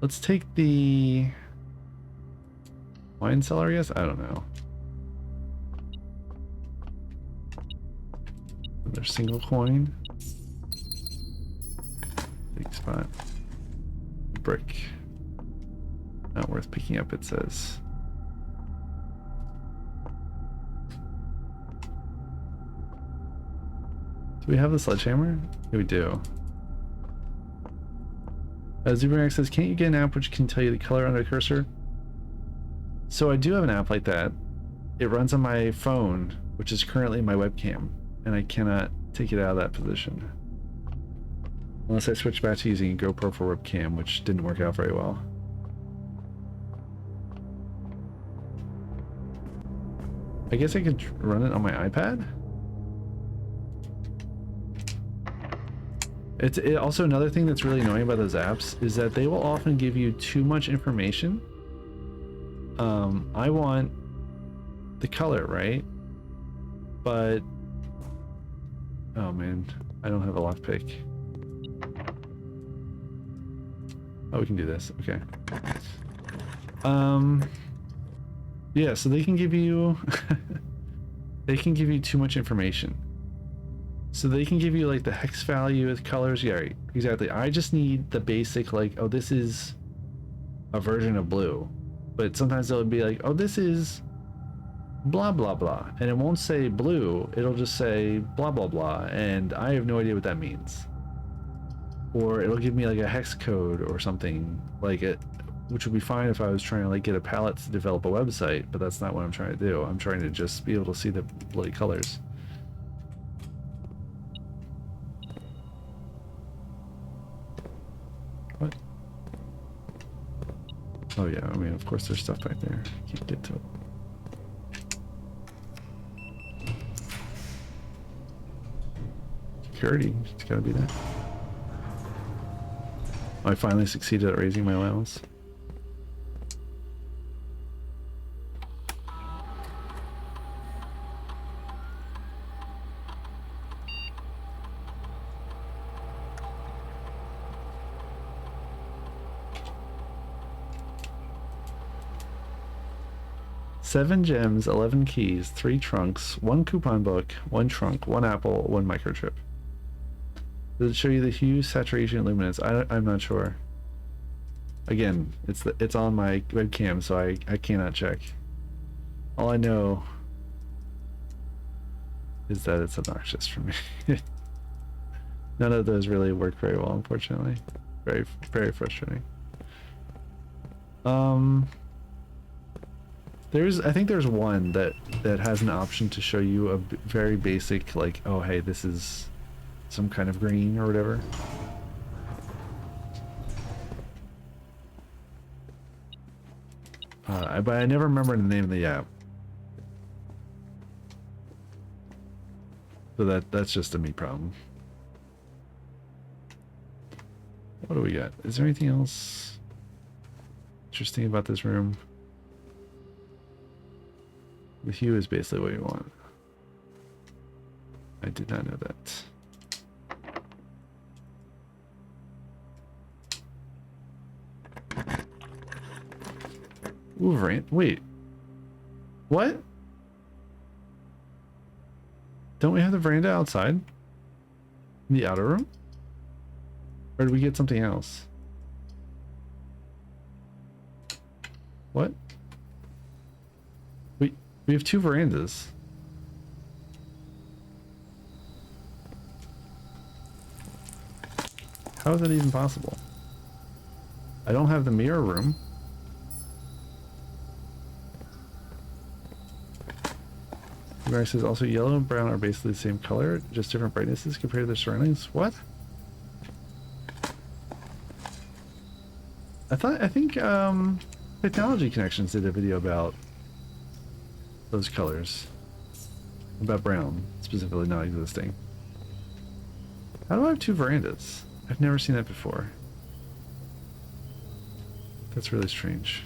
Let's take the wine cellar, I guess? I don't know. Another single coin. Big spot. Brick. Not worth picking up, it says. Do we have the sledgehammer? Yeah, we do. Zubermax says, can't you get an app which can tell you the color under the cursor? So I do have an app like that. It runs on my phone, which is currently my webcam, and I cannot take it out of that position. Unless I switch back to using a GoPro for webcam, which didn't work out very well. I guess I could run it on my iPad? It also, another thing that's really annoying about those apps is that they will often give you too much information. I want the color, right? But oh man, I don't have a lockpick. Oh, we can do this. Okay. Yeah, so they can give you they can give you too much information. So they can give you like the hex value with colors. Yeah, right, exactly. I just need the basic, like, oh, this is a version of blue. But sometimes they'll be like, oh, this is blah blah blah, and it won't say blue, it'll just say blah blah blah, and I have no idea what that means. Or it'll give me like a hex code or something like it, which would be fine if I was trying to like get a palette to develop a website, but that's not what I'm trying to do. I'm trying to just be able to see the bloody colors. What? Oh yeah, I mean, of course there's stuff back there. Can't get to it. Security, it's gotta be that. Oh, I finally succeeded at raising my allowance. Seven gems, 11 keys, 3 trunks, 1 coupon book, 1 trunk, 1 apple, 1 microchip. Does it show you the hue, saturation, and luminance? I'm not sure. Again, it's on my webcam, so I cannot check. All I know is that it's obnoxious for me. None of those really work very well, unfortunately. Very, very frustrating. I think there's one that has an option to show you a very basic, like, oh hey, this is some kind of green or whatever. But I never remember the name of the app. So that's just a me problem. What do we got? Is there anything else interesting about this room? The hue is basically what you want. I did not know that. Ooh, veranda. Wait. What? Don't we have the veranda outside? In the outer room? Or did we get something else? What? We have two verandas. How is that even possible? I don't have the mirror room. The grass says also yellow and brown are basically the same color, just different brightnesses compared to their surroundings. What? I think Technology Connections did a video about those colors. About brown, specifically not existing. How do I have two verandas? I've never seen that before. That's really strange.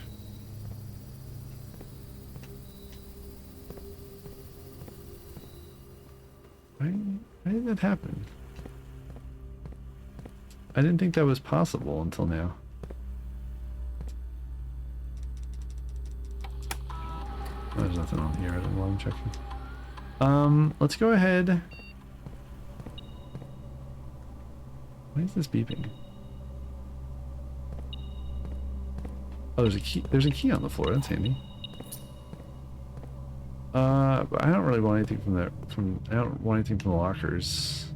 Why did that happen? I didn't think that was possible until now. Oh, there's nothing on here while I'm checking. Let's go ahead. Why is this beeping? Oh, there's a key. There's a key on the floor. That's handy. But I don't really want anything from that. I don't want anything from the lockers.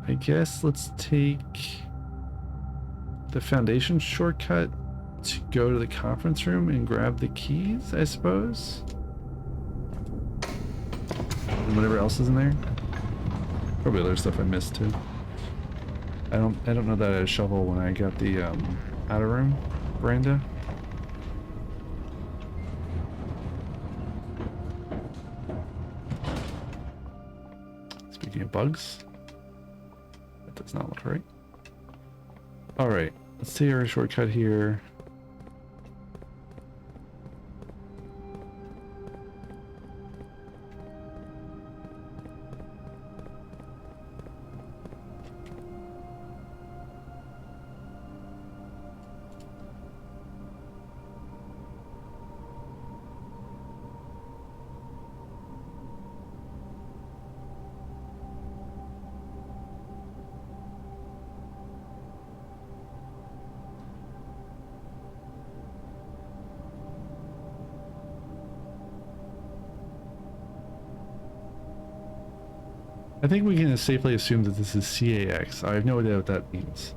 I guess let's take the Foundation shortcut to go to the conference room and grab the keys, I suppose. And whatever else is in there. Probably other stuff I missed too. I don't know that I had a shovel when I got the outer room veranda. Speaking of bugs, that does not look right. All right, let's take our shortcut here. I think we can safely assume that this is CAX. I have no idea what that means.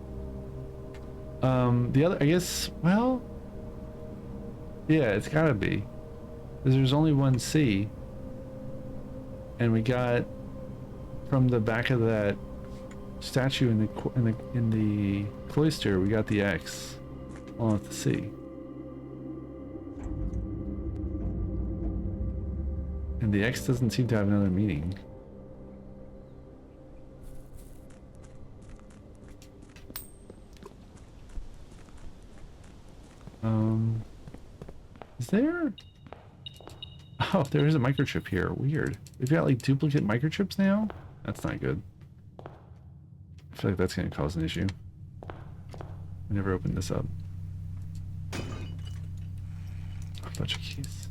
The other, I guess, well, yeah, it's gotta be. Because there's only one C. And we got from the back of that statue in the cloister, we got the X along with the C. And the X doesn't seem to have another meaning. Is there? Oh, there is a microchip here. Weird. We've got like duplicate microchips now? That's not good. I feel like that's going to cause an issue. I never opened this up. A bunch of keys.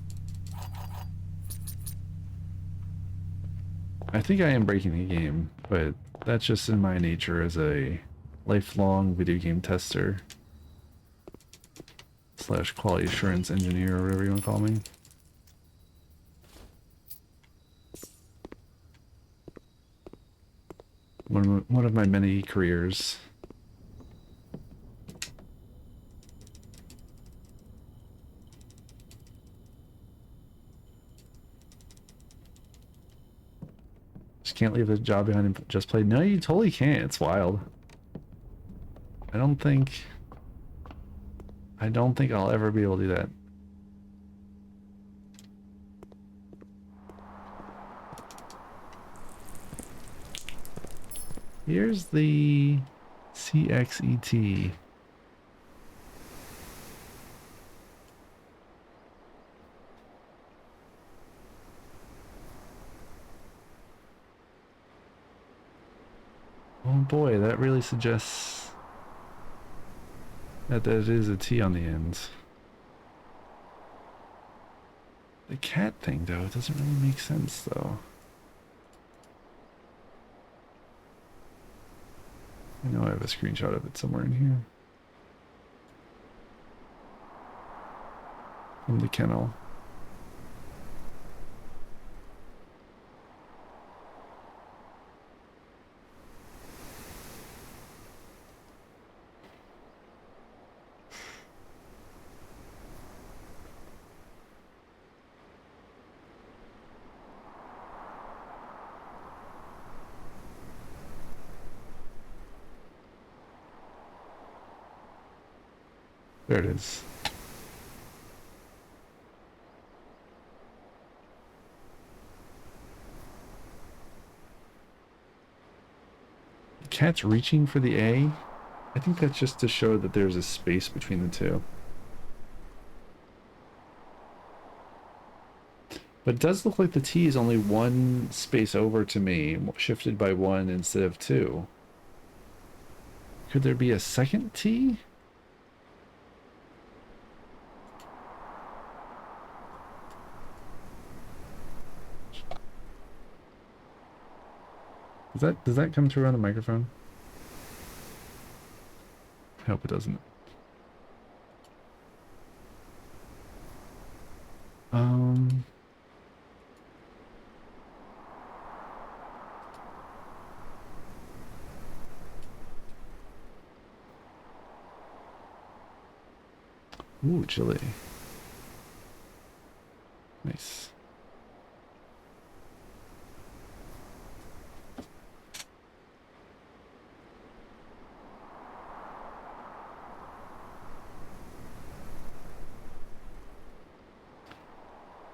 I think I am breaking the game, but that's just in my nature as a lifelong video game tester. Slash quality assurance engineer or whatever you want to call me. One of my many careers. Just can't leave a job behind and just play. No, you totally can't. It's wild. I don't think I'll ever be able to do that. Here's the CXET. Oh boy, that really suggests that it is a T on the end. The cat thing, though, it doesn't really make sense, though. I know I have a screenshot of it somewhere in here. From the kennel. There it is. The cat's reaching for the A. I think that's just to show that there's a space between the two. But it does look like the T is only one space over to me, shifted by one instead of two. Could there be a second T? Does that come through on the microphone? I hope it doesn't. Ooh, chili. Nice.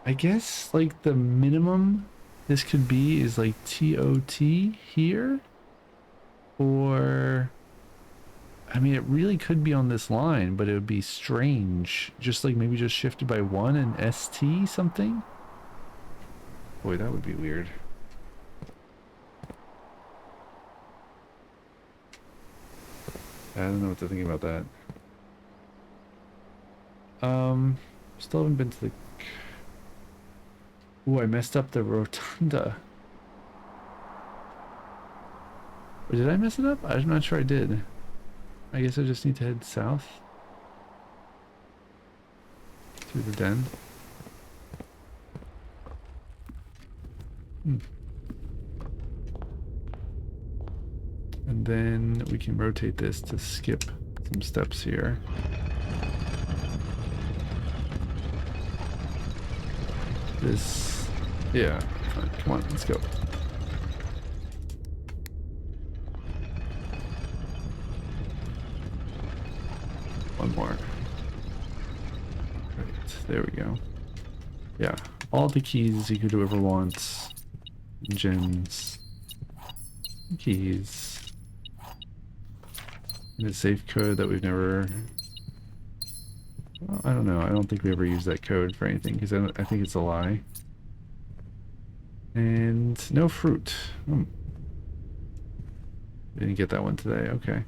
I guess like the minimum this could be is like TOT here, or I mean it really could be on this line, but it would be strange, just like maybe just shifted by one and ST something. Boy, that would be weird. I don't know what to think about that. Still haven't been to the... Ooh, I messed up the rotunda. Or did I mess it up? I'm not sure I did. I guess I just need to head south. Through the den. And then we can rotate this to skip some steps here. This, yeah, fine. Come on, let's go. One more. Right, there we go. Yeah, all the keys you could ever want. Gems. Keys. And a safe code that we've never... Well, I don't know. I don't think we ever used that code for anything because I think it's a lie. And no fruit. Didn't get that one today. Okay.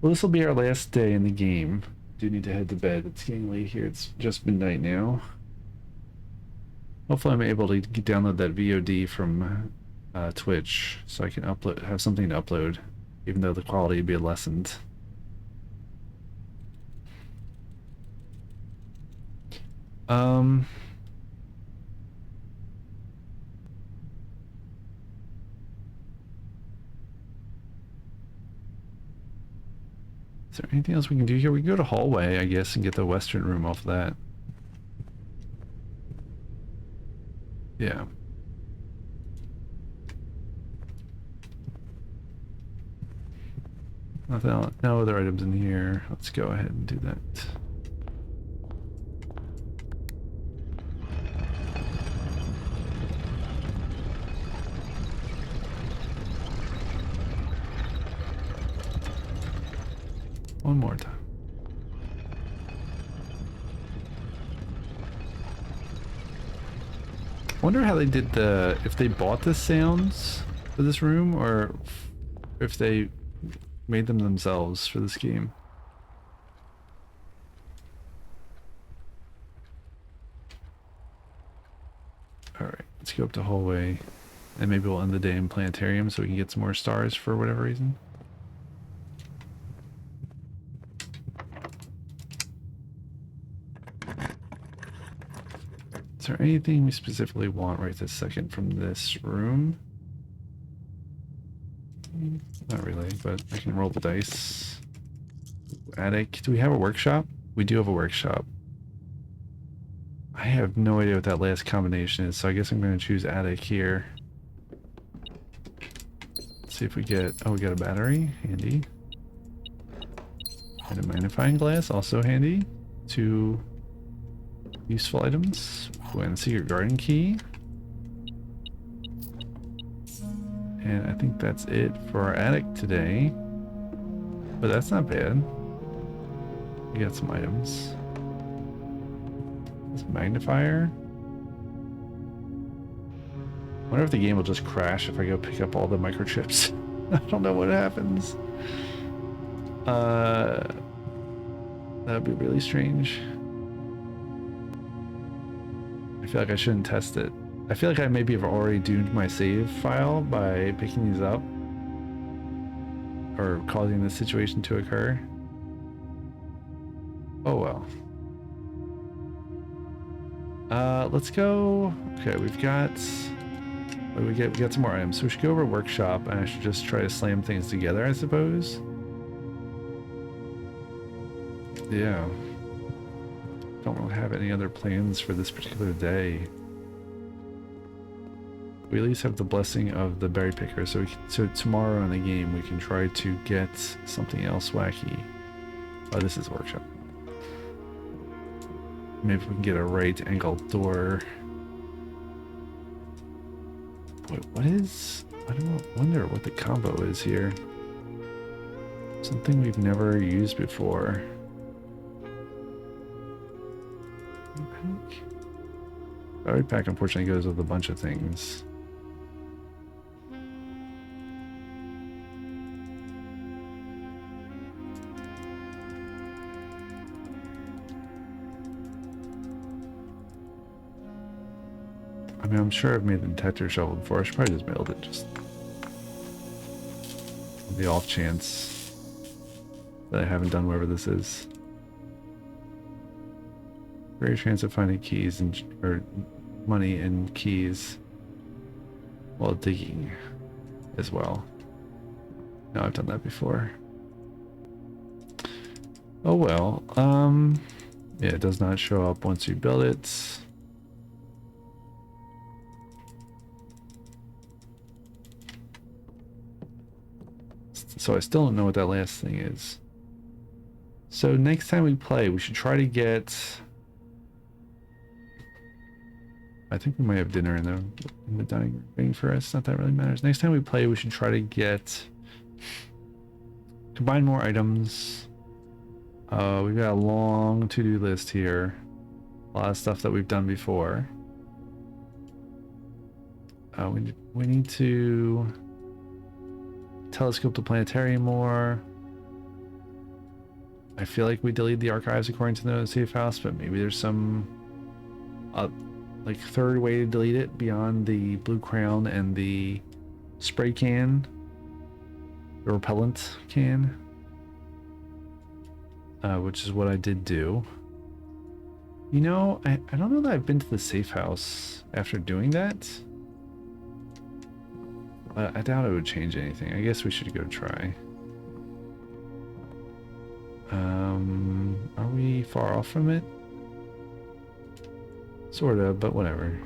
Well, this will be our last day in the game. Do need to head to bed. It's getting late here. It's just midnight now. Hopefully I'm able to download that VOD from Twitch so I can have something to upload, even though the quality would be lessened. Is there anything else we can do here? We can go to hallway, I guess, and get the western room off of that. Yeah. Nothing else, no other items in here. Let's go ahead and do that. One more time. Wonder how they did the, if they bought the sounds for this room or if they made them themselves for this game. Alright, let's go up the hallway and maybe we'll end the day in planetarium so we can get some more stars for whatever reason. Is there anything we specifically want right this second from this room? Not really, but I can roll the dice. Attic. Do we have a workshop? We do have a workshop. I have no idea what that last combination is, so I guess I'm going to choose attic here. Let's see if we get... Oh, we got a battery. Handy. And a magnifying glass. Also handy. 2 useful items. And a secret garden key. And I think that's it for our attic today. But that's not bad. We got some items. This magnifier. I wonder if the game will just crash if I go pick up all the microchips. I don't know what happens. That would be really strange. I feel like I shouldn't test it. I feel like I maybe have already doomed my save file by picking these up. Or causing this situation to occur. Oh well. Let's go. Okay, we've got... We got some more items. So we should go over workshop and I should just try to slam things together, I suppose. Yeah. Don't really have any other plans for this particular day. We at least have the blessing of the berry picker, so tomorrow in the game we can try to get something else wacky. Oh, this is a workshop. Maybe we can get a right angle door. Wait, what is... I don't wonder what the combo is here. Something we've never used before. Battery pack unfortunately goes with a bunch of things. I mean, I'm sure I've made the detector shovel before. I should probably just mailed it, just the off chance that I haven't done whatever this is. Greater chance of finding keys and or money and keys while digging as well. No, I've done that before. Oh well. Yeah, it does not show up once you build it. So I still don't know what that last thing is. So next time we play, we should try to get... I think we might have dinner in the dining room waiting for us. Not that really matters. Next time we play, we should try to get... combine more items. We've got a long to-do list here. A lot of stuff that we've done before. We need to... telescope the planetarium more. I feel like we delete the archives according to the safe house, but maybe there's some like third way to delete it beyond the blue crown and the spray can, the repellent can, which is what I did do. You know, I don't know that I've been to the safe house after doing that. I doubt it would change anything. I guess we should go try. Are we far off from it? Sorta, but whatever.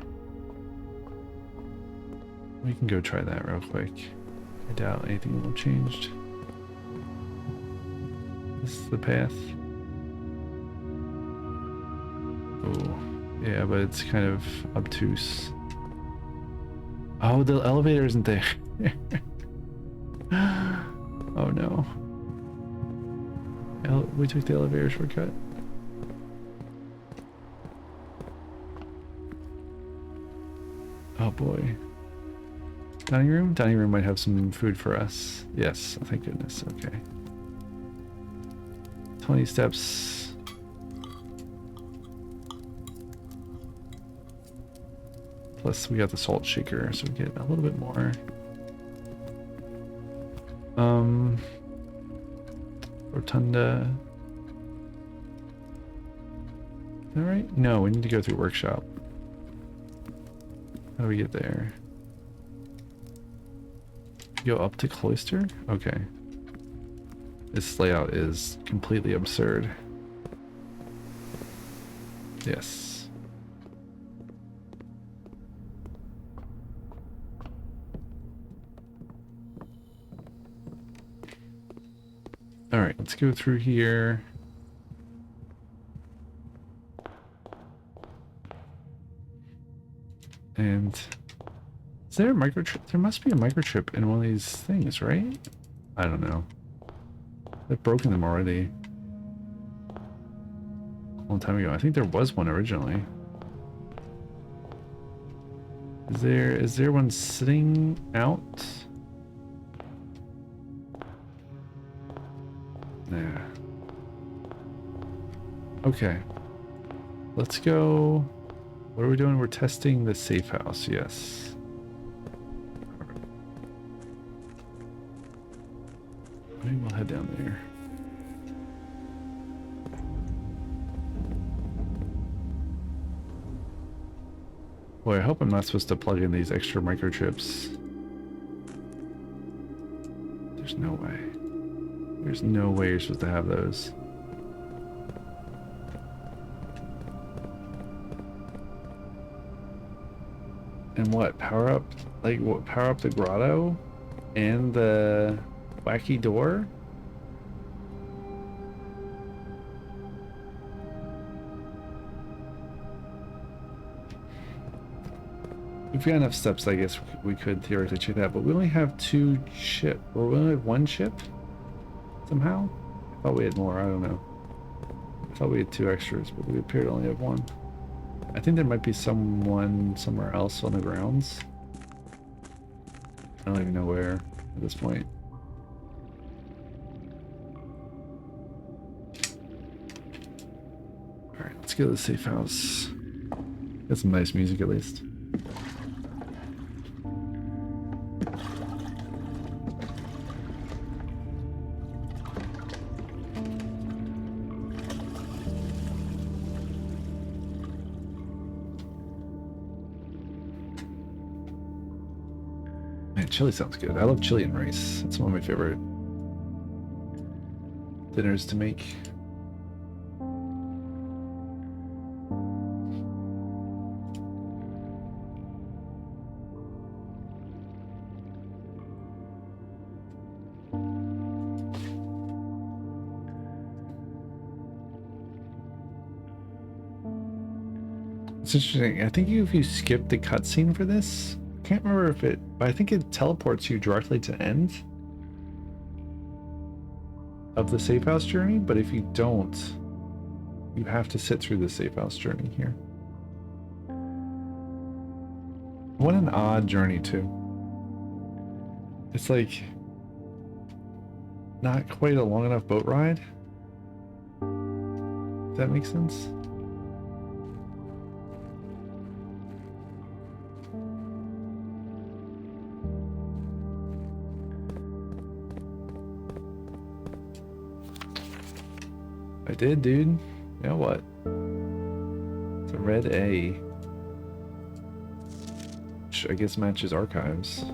We can go try that real quick. I doubt anything will have changed. This is the path. Oh, yeah, but it's kind of obtuse. Oh, the elevator isn't there. Oh no. We took the elevator shortcut. Oh boy. Dining room? Dining room might have some food for us. Yes, thank goodness. Okay. 20 steps. Plus we got the salt shaker, so we get a little bit more. Rotunda. Is that right? No, we need to go through workshop. How do we get there? Go up to cloister? Okay. This layout is completely absurd. Yes. Alright, let's go through here. And is there a microchip? There must be a microchip in one of these things, right? I don't know. They've broken them already. A long time ago. I think there was one originally. Is there one sitting out? Yeah. Okay. Let's go. What are we doing? We're testing the safe house, yes. Maybe we'll head down there. Boy, I hope I'm not supposed to plug in these extra microchips. There's no way. There's no way you're supposed to have those. And what? Power up? Like, what? Power up the grotto? And the wacky door? If we got enough steps, I guess we could theoretically check that, but we only have 2 chip, or we only have 1 chip? Somehow? I thought we had more, I don't know. I thought we had 2 extras, but we appear to only have 1. I think there might be someone somewhere else on the grounds. I don't even know where at this point. Alright, let's go to the safe house. Got some nice music at least. Man, chili sounds good. I love chili and rice. It's one of my favorite dinners to make. It's interesting. I think if you skip the cutscene for this, I can't remember if it, but I think it teleports you directly to the end of the safe house journey. But if you don't, you have to sit through the safe house journey here. What an odd journey too. It's like not quite a long enough boat ride. Does that make sense? I did, dude. Now what? It's a red A. Which I guess matches archives.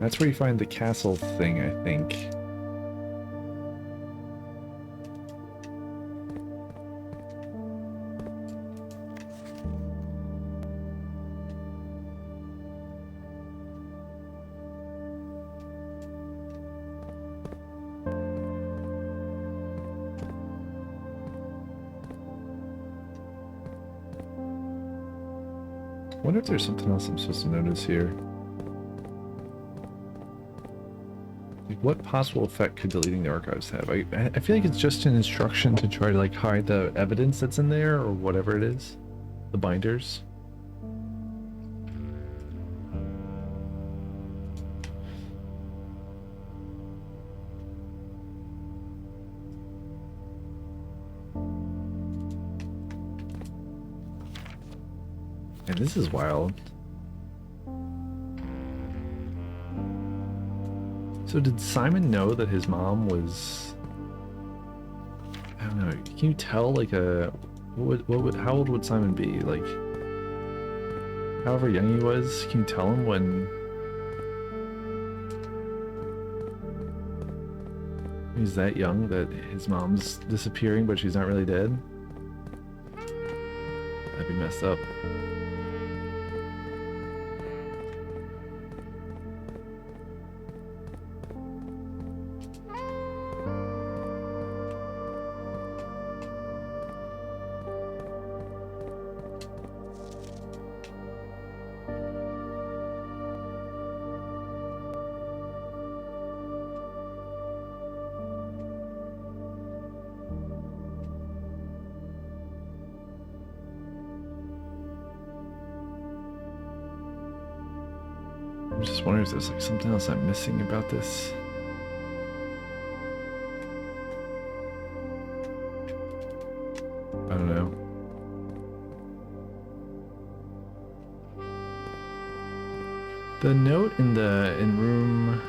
That's where you find the castle thing, I think. wonder if there's something else I'm supposed to notice here. Like, what possible effect could deleting the archives have? I feel like it's just an instruction to try to like hide the evidence that's in there or whatever it is. The binders. And this is wild. So did Simon know that his mom was... I don't know, can you tell like a... how old would Simon be? Like, however young he was, can you tell him when... he's that young that his mom's disappearing but she's not really dead? That'd be messed up. I'm just wondering if there's like something else I'm missing about this. I don't know. The note in room...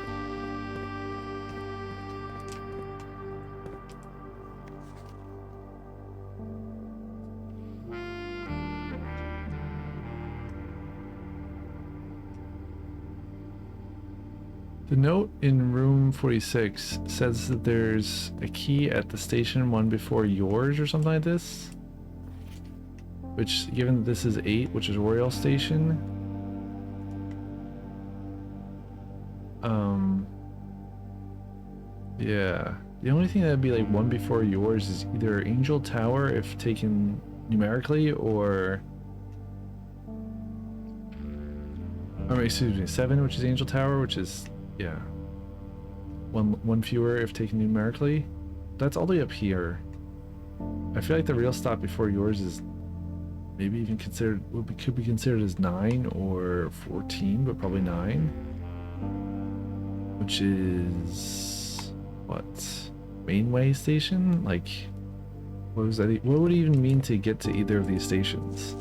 The note in room 46 says that there's a key at the station one before yours or something like this. Which, given that this is 8, which is Royal Station. Yeah. The only thing that'd be like one before yours is either Angel Tower if taken numerically or... or excuse me, 7, which is Angel Tower, which is... yeah. One fewer if taken numerically. That's all the way up here. I feel like the real stop before yours is maybe even considered, could be considered as 9 or 14, but probably 9. Which is what? Mainway station? Like, what was that? What would it even mean to get to either of these stations?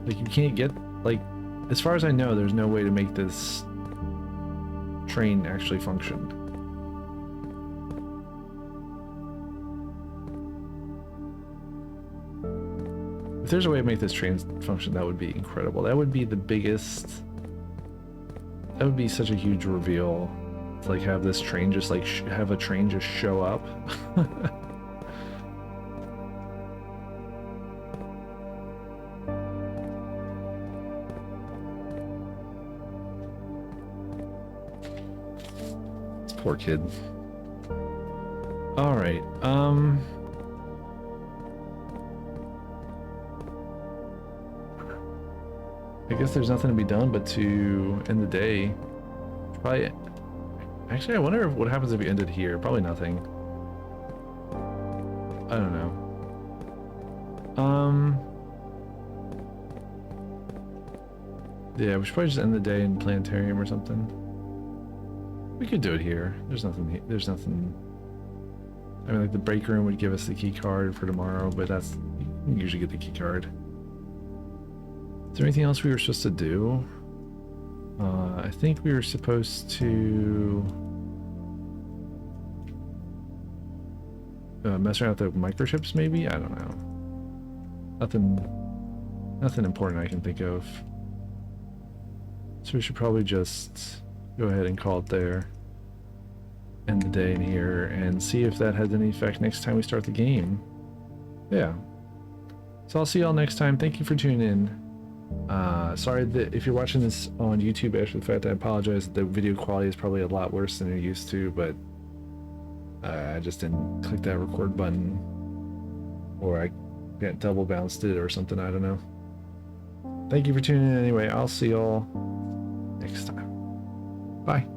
Like, you can't get, like, as far as I know, there's no way to make this train actually function. If there's a way to make this train function, that would be incredible. That would be the biggest... that would be such a huge reveal. To, like, have this train just, like, have a train just show up. Poor kid. Alright, I guess there's nothing to be done but to end the day. Probably... actually, I wonder what happens if we ended here. Probably nothing. I don't know. Yeah, we should probably just end the day in Planetarium or something. We could do it here. There's nothing. There's nothing. I mean, like the break room would give us the key card for tomorrow, but that's, you can usually get the key card. Is there anything else we were supposed to do? I think we were supposed to mess around with the microchips, maybe. I don't know. Nothing important I can think of. So we should probably just go ahead and call it there. End the day in here and see if that has any effect next time we start the game. Yeah. So I'll see y'all next time. Thank you for tuning in. Sorry that if you're watching this on YouTube after the fact, I apologize. The video quality is probably a lot worse than you're used to, but I just didn't click that record button, or I Yeah, double bounced it or something. I don't know. Thank you for tuning in anyway. I'll see y'all next time. Bye.